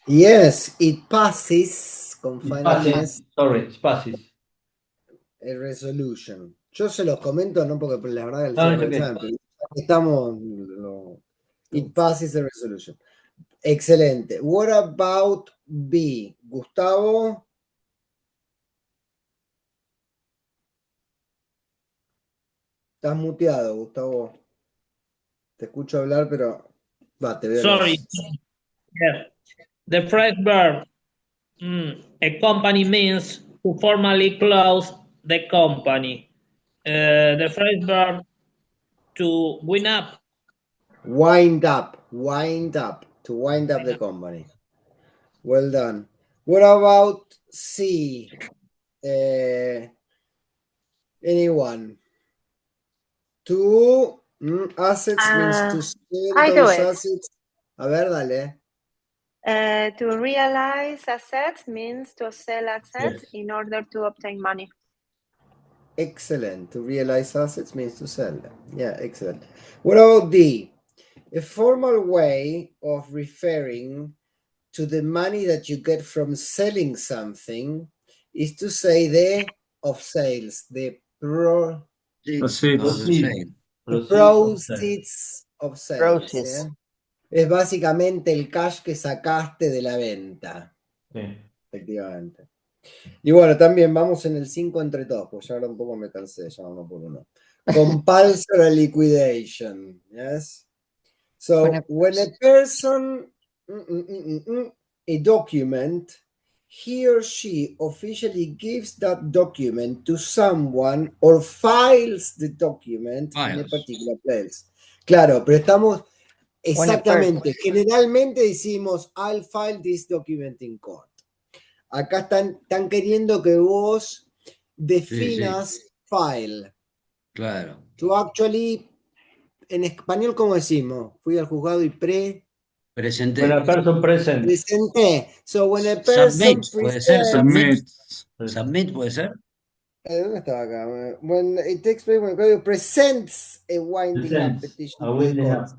Yes, it passes con It final passes, S. sorry, it passes. A resolution. Yo se los comento, no porque la verdad el No, it's cierre del okay. examen, pero estamos. It passes a resolution. Excelente. What about B? Gustavo. Estás muteado, Gustavo. Te escucho hablar, pero te veo. Sorry. Yeah. The first verb, a company means to formally close the company. The first verb, to wind up. Wind up. To wind up the company. Well done. What about C? Anyone? To assets means to sell I do those it. assets. A ver, dale. To realize assets means to sell assets in order to obtain money. Excellent. To realize assets means to sell them. Yeah, excellent. What about D? A formal way of referring to the money that you get from selling something is to say the of sales, the proceeds of sales. ¿Yeah? Es básicamente el cash que sacaste de la venta. Efectivamente. Y bueno, también vamos en el 5 entre todos, pues ya ahora un poco me cansé, ya uno por uno. Compulsory liquidation, yes? So, when a person, a document, he or she officially gives that document to someone or files the document in a particular place. Claro, pero estamos exactamente, generalmente decimos, I'll file this document in court. Acá están queriendo que vos definas file. Claro. To actually, en español, ¿cómo decimos? Fui al juzgado y When a person presents. Presenté. So when a person Submit, puede ser, submit. presents. Submit puede ser. ¿Dónde estaba acá? When it takes place, when it presents a winding up petition to the court.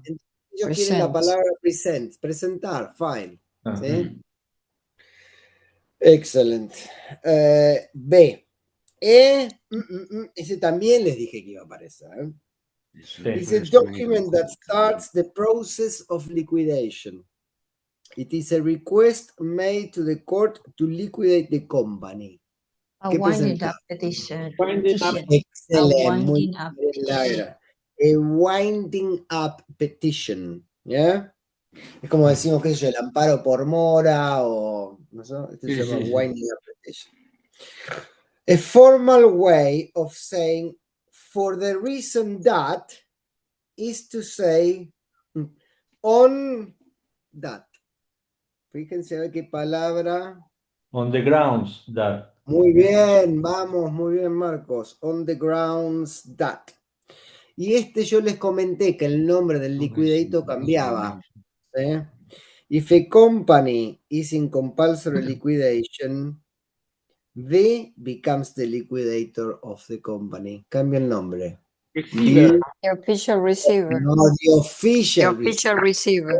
Ellos quieren la palabra present, presentar, file. ¿Sí? Excelente. B. Ese también les dije que iba a aparecer. It's a document that starts the process of liquidation. It is a request made to the court to liquidate the company. A ¿Qué winding presenta? up petition. Winding up. Excelente, A muy winding up bien, Laura. A winding up petition, ¿ya? Es como decimos, qué sé yo, el amparo por mora o, no sé, este se llama winding up petition. A formal way of saying, for the reason that, is to say, on that. Fíjense a ver qué palabra. On the grounds that. Muy bien, vamos, muy bien, Marcos. On the grounds that. Y este yo les comenté que el nombre del liquidator cambiaba. ¿Sí? If a company is in compulsory liquidation, the becomes the liquidator of the company. Cambia el nombre. Receiver. The official receiver. No, the official The official receiver.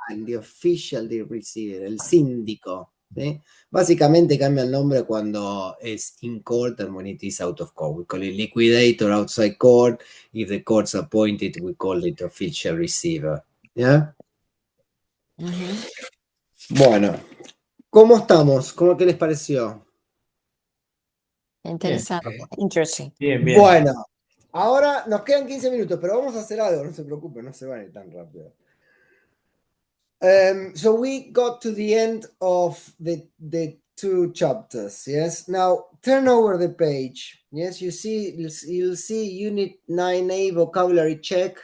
The official receiver, el síndico. ¿Sí? Básicamente cambia el nombre cuando es in court and when it is out of court. We call it liquidator outside court. If the court's appointed, we call it official receiver. ¿Ya? Bueno, ¿cómo estamos? ¿Cómo que les pareció? Interesante. Interesting. Bien, bien. Bueno, ahora nos quedan 15 minutos, pero vamos a hacer algo, no se preocupen, no se van a ir tan rápido. So we got to the end of the two chapters. Yes. Now turn over the page. Yes, you'll see Unit 9A vocabulary check.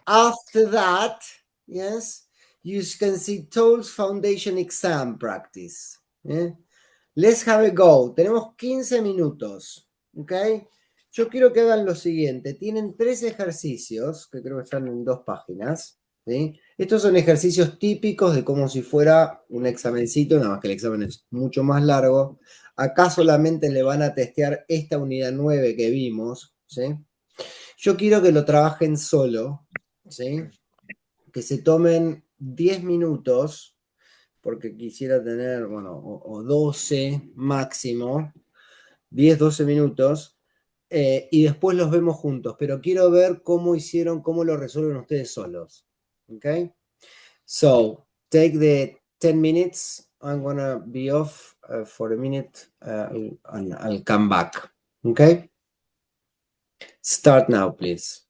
After that, yes, you can see TOLES Foundation Exam Practice. Yeah? Let's have a go. Tenemos 15 minutos. ¿Ok? Yo quiero que hagan lo siguiente. Tienen 3 ejercicios, que creo que están en 2 páginas. ¿Sí? Estos son ejercicios típicos de como si fuera un examencito, nada más que el examen es mucho más largo. Acá solamente le van a testear esta unidad 9 que vimos. ¿Sí? Yo quiero que lo trabajen solo. ¿Sí? Que se tomen 10 minutos, porque quisiera tener, bueno, o 12 máximo, 10, 12 minutos. Y después los vemos juntos, pero quiero ver cómo hicieron, cómo lo resuelven ustedes solos. Okay? So, take the 10 minutes. I'm gonna be off for a minute and I'll come back. Okay? Start now, please.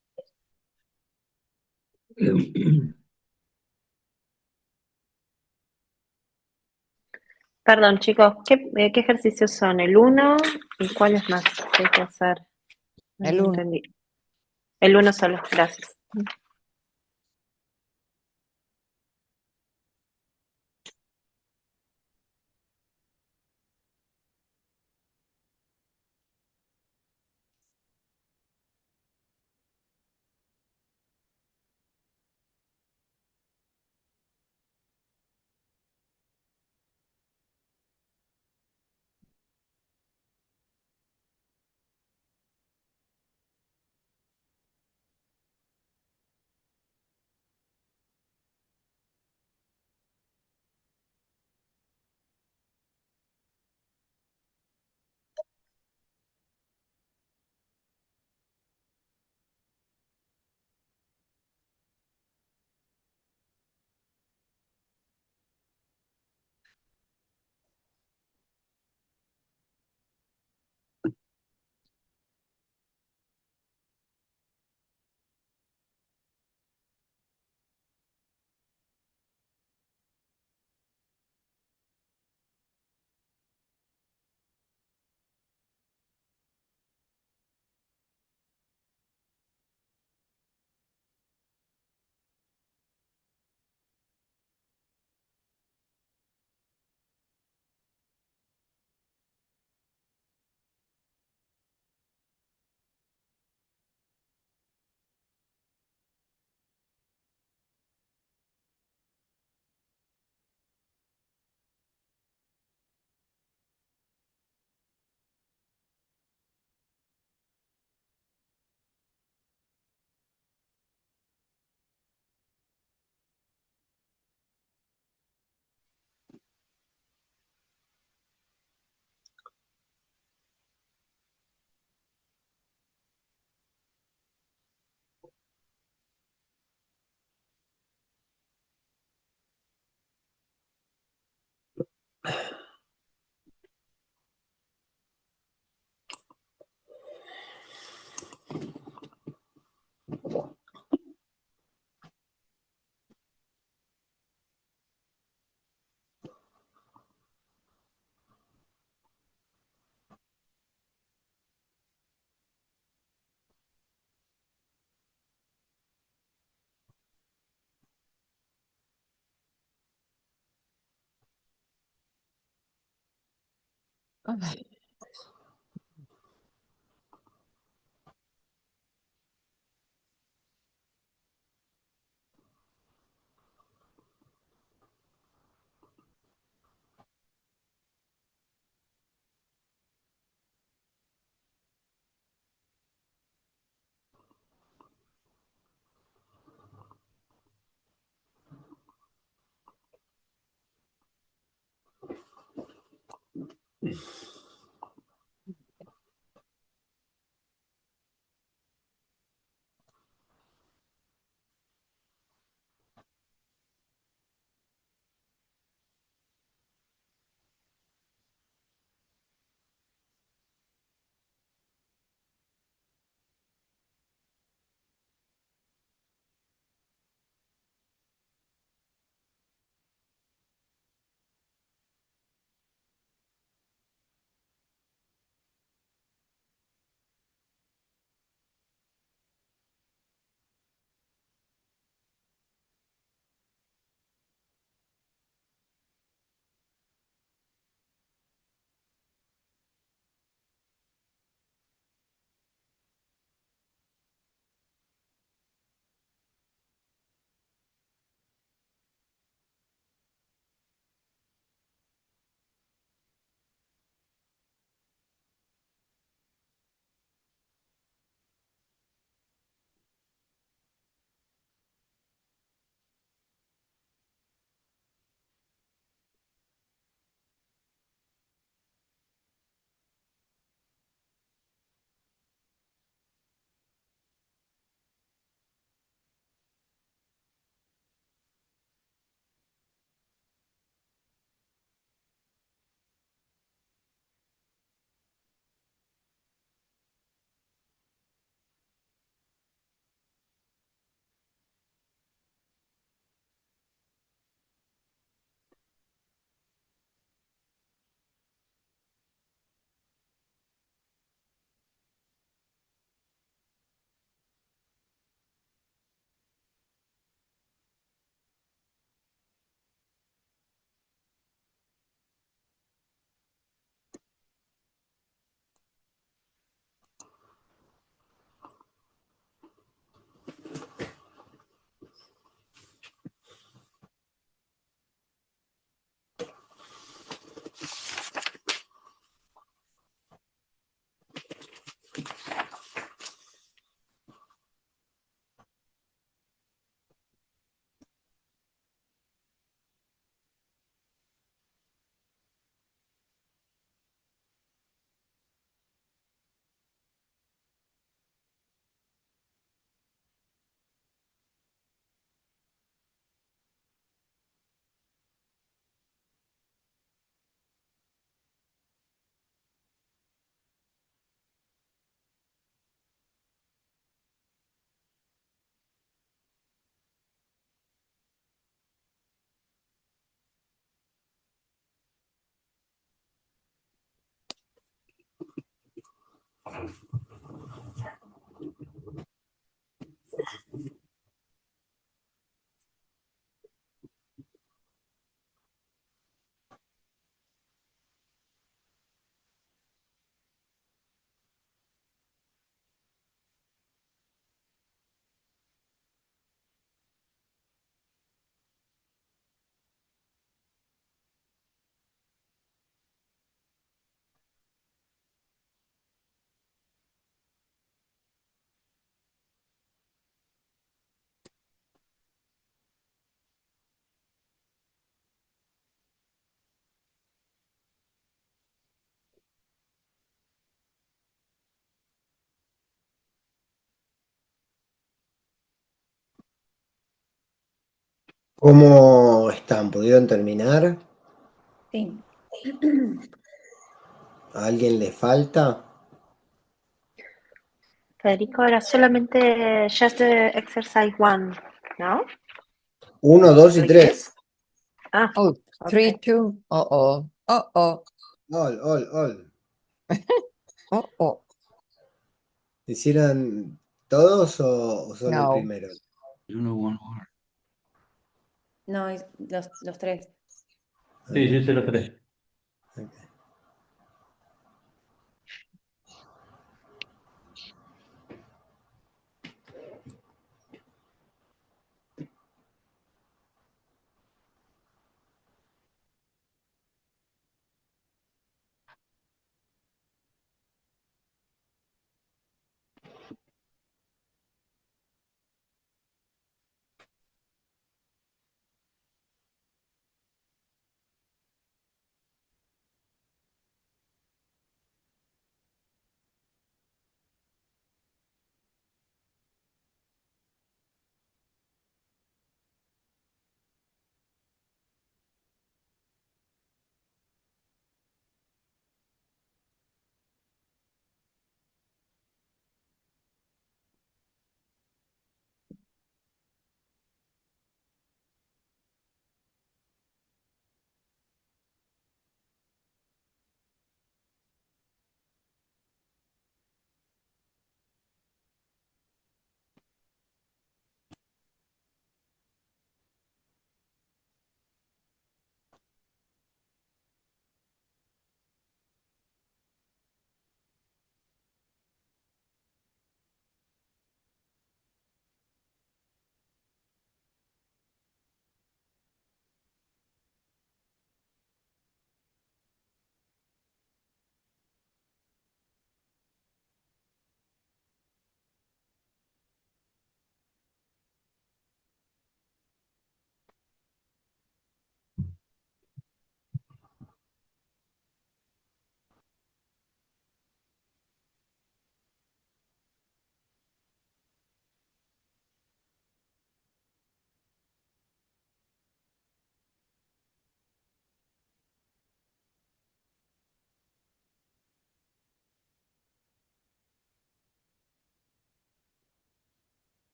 Perdón, chicos, ¿qué ejercicios son? ¿El 1 y cuáles más hay que hacer? No El 1. entendí. El 1 solo, gracias. ¿Cómo están? ¿Pudieron terminar? Sí. ¿A alguien le falta? Federico, era solamente just exercise one, ¿no? 1, 2 y 3. Ah, Oh, okay. 3, 2. Uh-oh. Uh-oh. All. Uh-oh. ¿Hicieron todos o solo el No. primero? You know, one more. No, los tres. Sí, yo hice los tres. Ok.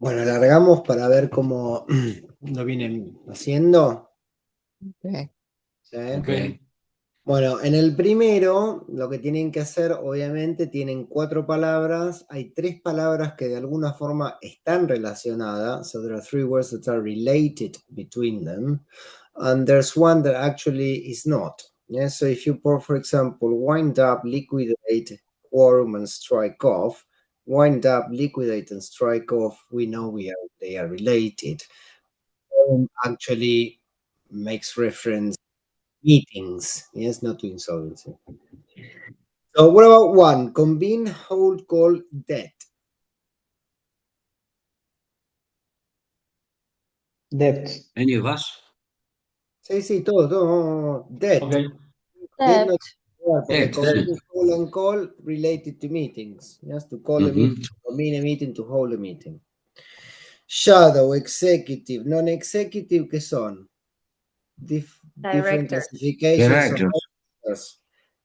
Bueno, alargamos para ver cómo lo vienen haciendo. Okay. ¿Sí? Okay. Bueno, en el primero, lo que tienen que hacer, obviamente, tienen 4 palabras. Hay 3 palabras que de alguna forma están relacionadas. So there are 3 words that are related between them. And there's one that actually is not. Yeah? So if you, for example, wind up, liquidate, quorum, and strike off. Wind up, liquidate, and strike off, we know they are related. Quorum actually makes reference meetings, yes, not to insolvency. So what about one? Convene, hold, call, debt. Debt. Any of us? Sí, todo. Debt. Okay. Debt not porque Debt. convene, hold, and call related to meetings. Yes, to call a meeting, to convene a meeting, to hold a meeting. Shadow, executive, non-executive, ¿qué son? Different classifications of Directors. officers.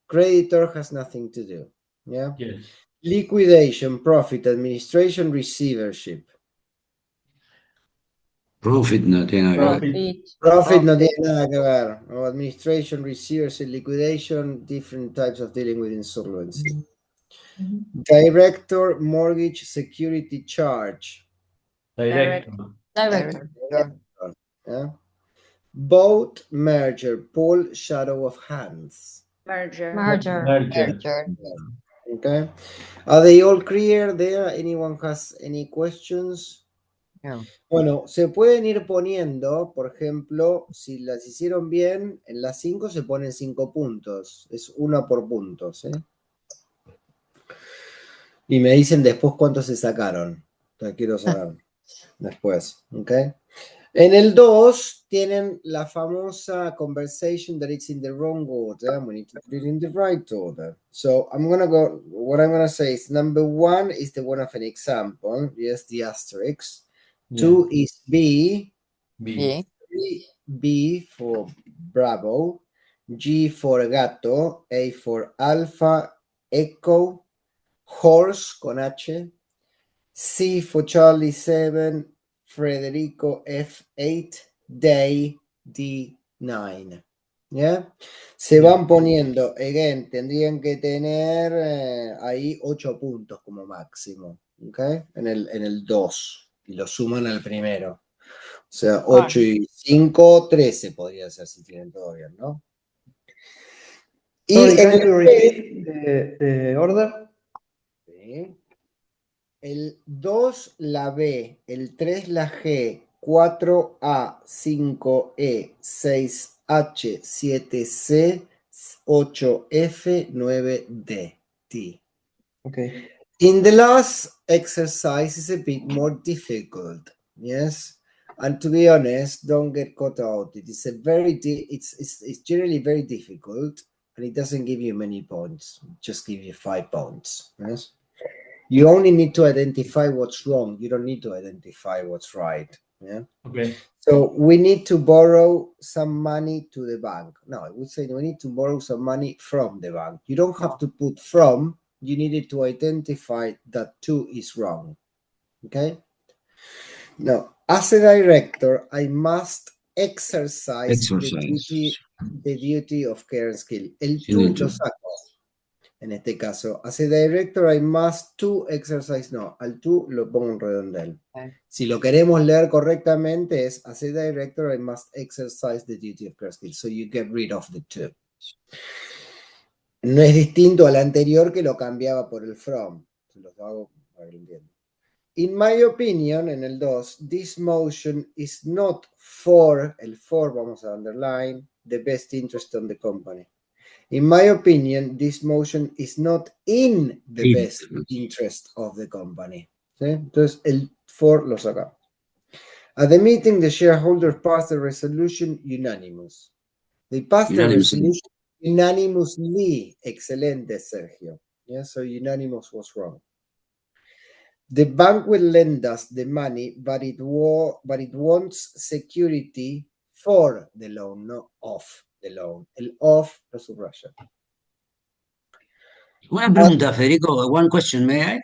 Creditor has nothing to do. Yeah. Yes. Liquidation, profit, administration, receivership. Profit no tiene que ver. Profit no tiene nada que ver. O administration, receivership, liquidation, different types of dealing with insolvency. Director, mortgage, security charge. Director. Yeah. Boat, merger, Paul, shadow of hands. Merger. Okay. Are they all clear there? Anyone has any questions? No. Bueno, se pueden ir poniendo, por ejemplo, si las hicieron bien, en las 5 se ponen 5 puntos. Es 1 por punto, ¿sí? Y me dicen después cuántos se sacaron. Te quiero saber después, ¿ok? En el 2 tienen la famosa conversation that it's in the wrong order. We need to put it in the right order. So what I'm gonna say is number 1 is the one of an example. Yes, the asterisk. Yeah. 2 is B. B. 3, B for Bravo. G for gato. A for alpha. Echo. Horse con H. C for Charlie 7. Federico F8. Day D9. ¿Ya? Se van poniendo, again, tendrían que tener ahí 8 puntos como máximo, ¿ok? En el 2 y lo suman al primero. O sea, 8 y 5, 13 podría ser si tienen todo bien, ¿no? Sorry, can you repeat the order? Sí. El 2 la B, el 3 la G, 4A, 5E, 6H, 7C, 8F, 9D. T. Okay. In the last exercise is a bit more difficult, yes? And to be honest, don't get caught out. It is it's generally very difficult, and it doesn't give you many points. Just give you 5 points, yes? You only need to identify what's wrong. You don't need to identify what's right. Yeah. Okay. So we need to borrow some money to the bank. No, I would say we need to borrow some money from the bank. You don't have to put from. You needed to identify that 2 is wrong. Okay. Now, as a director, I must exercise the duty of care and skill. El 2 lo saco. En este caso, as a director, I must to exercise, no, al to lo pongo en redondel. Si lo queremos leer correctamente es, as a director, I must exercise the duty of care skill. So you get rid of the to. No es distinto al anterior que lo cambiaba por el from. Los hago para que lo entiendan. In my opinion, en el 2, this motion is not for, el for vamos a underline, the best interest on the company. In my opinion, this motion is not in the best interest of the company. ¿Sí? Entonces, el for lo sacamos. At the meeting, the shareholders passed the resolution unanimous. They passed the resolution unanimously. Excelente, Sergio. Yeah, so unanimous was wrong. The bank will lend us the money, but it wants security for the loan, not of the loan. El of lo subraya. Una pregunta, Federico. One question, may I?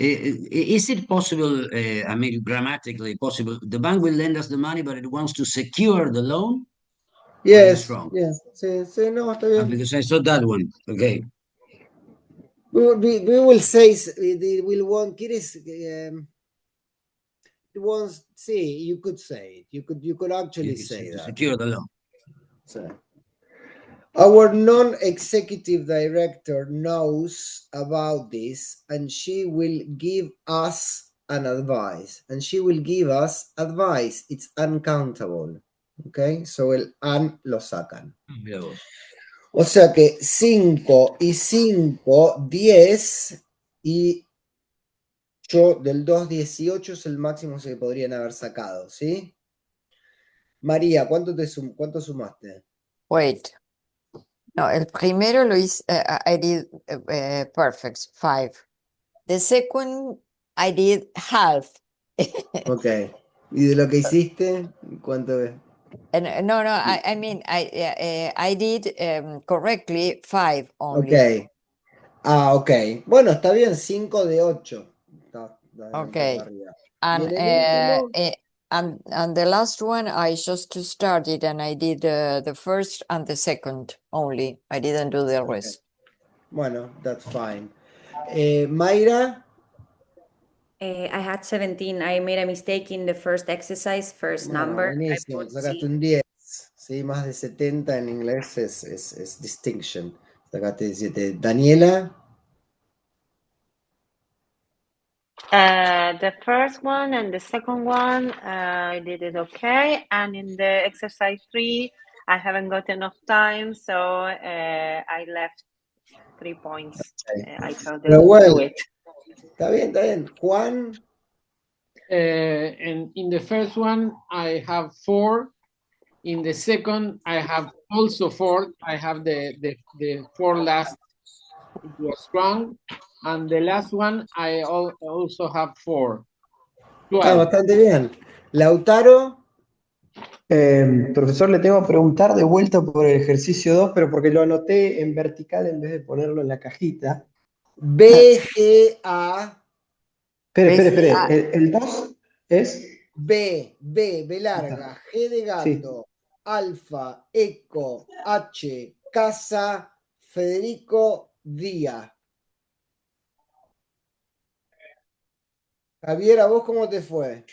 Is it possible, I mean, grammatically possible, the bank will lend us the money, but it wants to secure the loan? Yes, wrong? yes, sí, no, está bien. Because I saw that one. Okay. We will say, they will want, ¿quieres? It wants, sí, you could say it. You could actually say To that. secure the loan. So, our non-executive director knows about this and she will give us an advice. And she will give us advice. It's uncountable. Okay, so el an lo sacan. Mira vos. O sea que 5 y 5, 10 y 8 del 2, 18 es el máximo que se podrían haber sacado, ¿sí? María, ¿cuánto sumaste? Wait. No, el primero lo hice, I did perfect, 5. The second, I did half. Ok. ¿Y de lo que hiciste? ¿Cuánto es? No, I mean, I did correctly 5 only. Ok. Ah, ok. Bueno, está bien, 5 de 8. Está un Okay. poco arriba. And, ¿Y en el último? and the last one, I just started and I did the first and the second only. I didn't do the rest. Bueno, that's fine. Mayra? I had 17. I made a mistake in the first exercise, first number. Buenísimo, sacaste un 10. Sí, más de 70 en inglés es distinction. Sacaste 17. Daniela? The first one and the second one, I did it okay. And in the exercise 3, I haven't got enough time, so I left 3 points. I told Pero them bueno, do it. está bien. Juan? And in the first one, I have 4. In the second, I have also 4. I have the 4 last, it was wrong. And the last one, I also have 4. 12. Bastante bien. Lautaro? Profesor, le tengo que preguntar de vuelta por el ejercicio 2, pero porque lo anoté en vertical en vez de ponerlo en la cajita. BGA. Espere. ¿El 2 es? B larga, G de gato, alfa, eco, H, casa, Federico, día. Javier, ¿a vos cómo te fue?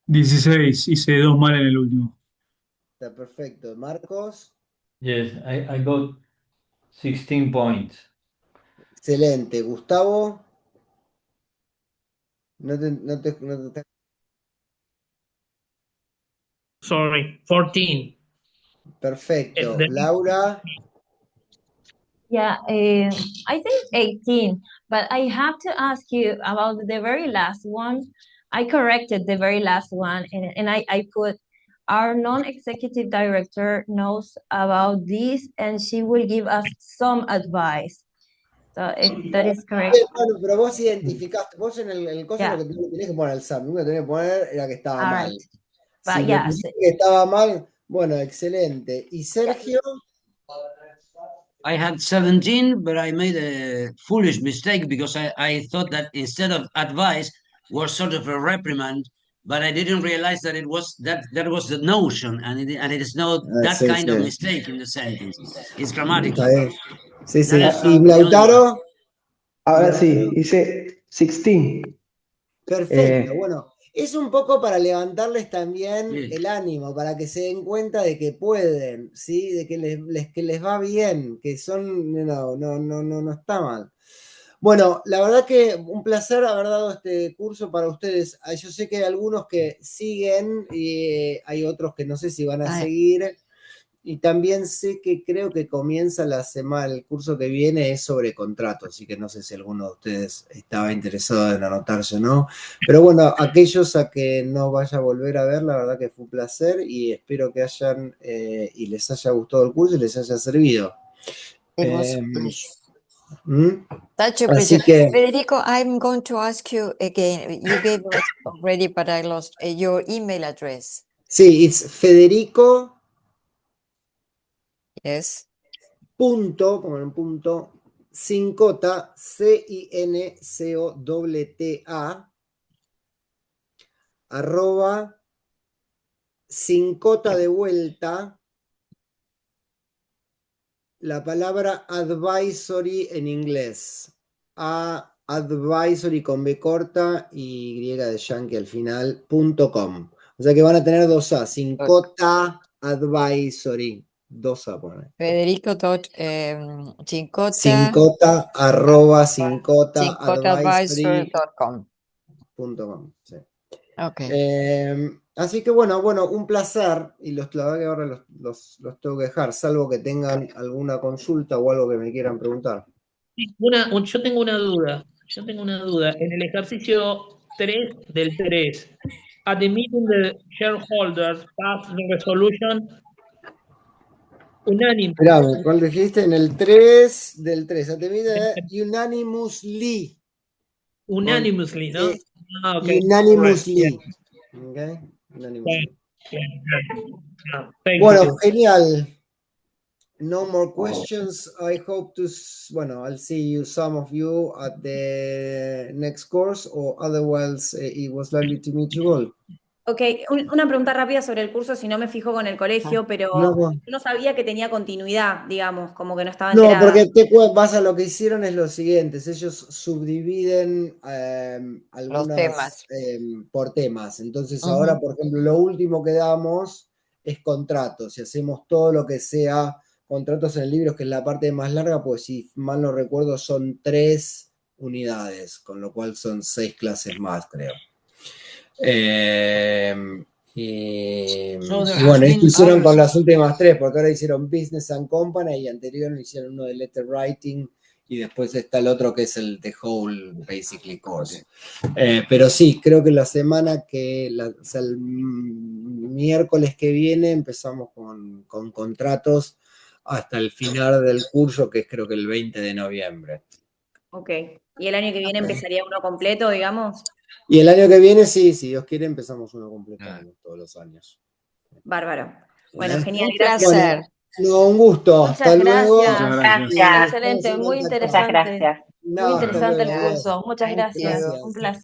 16, hice 2 mal en el último. Está perfecto. Marcos. Yes, I got 16 points. Excelente. Gustavo. Sorry, 14. Perfecto. Laura. Yeah, I think 18, but I have to ask you about the very last one. I corrected the very last one, and I put our non-executive director knows about this, and she will give us some advice. So if that is correct. Bueno, pero vos identificaste, vos en el coso lo que tenés que poner el SAM, lo que tenés que poner era que estaba mal. Right. Si But le yes. pusiste que estaba mal, bueno, excelente. ¿Y Sergio? I had 17, but I made a foolish mistake because I thought that instead of advice was sort of a reprimand, but I didn't realize that it was that was the notion, and it is not that Sí, kind of sí. mistake in the sentence. It's grammatical. Está bien. Sí, sí. That is ¿Y the only one. Lautaro? Ahora sí, hice 16. Perfecto, bueno, es un poco para levantarles también el ánimo, para que se den cuenta de que pueden, ¿sí? De que les va bien, que son, no está mal. Bueno, la verdad que un placer haber dado este curso para ustedes. Yo sé que hay algunos que siguen y hay otros que no sé si van a seguir. Y también sé que creo que comienza la semana, el curso que viene es sobre contratos, así que no sé si alguno de ustedes estaba interesado en anotarse o no. Pero bueno, aquellos a que no vaya a volver a ver, la verdad que fue un placer y espero que hayan y les haya gustado el curso y les haya servido. Así que Federico, I'm going to ask you again. You gave us already, but I lost your email address. Sí, it's Federico. Yes. Punto, como en un punto, Cincota, CINCOTA, arroba, cincota de vuelta, la palabra advisory en inglés. Advisory con B corta y Y de yankee al final, .com. O sea que van a tener dos A, cincota advisory, dos A poner. Federico Cincota, Cincota, arroba, cincota advisory. cincotaadvisory.com. Sí. Okay. Así que bueno, un placer. Y la verdad que ahora los tengo que dejar, salvo que tengan alguna consulta o algo que me quieran preguntar. Yo tengo una duda. En el ejercicio 3 del 3, at the meeting the shareholders passed the resolution unanimous. Esperame, ¿cuál dijiste? En el 3 del 3. Unanimously. Unanimously, ¿no? Okay. Unanimously. Correct. Okay. Unanimously. Thank Bueno, you. genial. No more questions. I hope to, I'll see some of you at the next course, or otherwise it was lovely to meet you all. Ok, una pregunta rápida sobre el curso, si no me fijo con el colegio, pero no sabía que tenía continuidad, digamos, como que no estaba enterada. No, porque pasa, lo que hicieron es lo siguiente, ellos subdividen algunos temas. Por temas. Entonces ahora, por ejemplo, lo último que damos es contratos, y hacemos todo lo que sea contratos en el libro, que es la parte más larga, pues si mal no recuerdo son 3 unidades, con lo cual son 6 clases más, creo. Y bueno, esto hicieron con las últimas 3, porque ahora hicieron Business and Company y anterior hicieron uno de Letter Writing y después está el otro que es el The Whole Basically Course. Pero sí, creo que la semana el miércoles que viene empezamos con contratos hasta el final del curso, que es creo que el 20 de noviembre. Ok, ¿y el año que viene empezaría uno completo, digamos? Y el año que viene, sí, si Dios quiere, empezamos uno completo todos los años. Bárbaro. Bueno, genial, Un gracias. placer. No, un gusto. Hasta luego. Excelente, muy Muchas interesante. gracias. Muy interesante el curso. Muchas gracias. Un placer.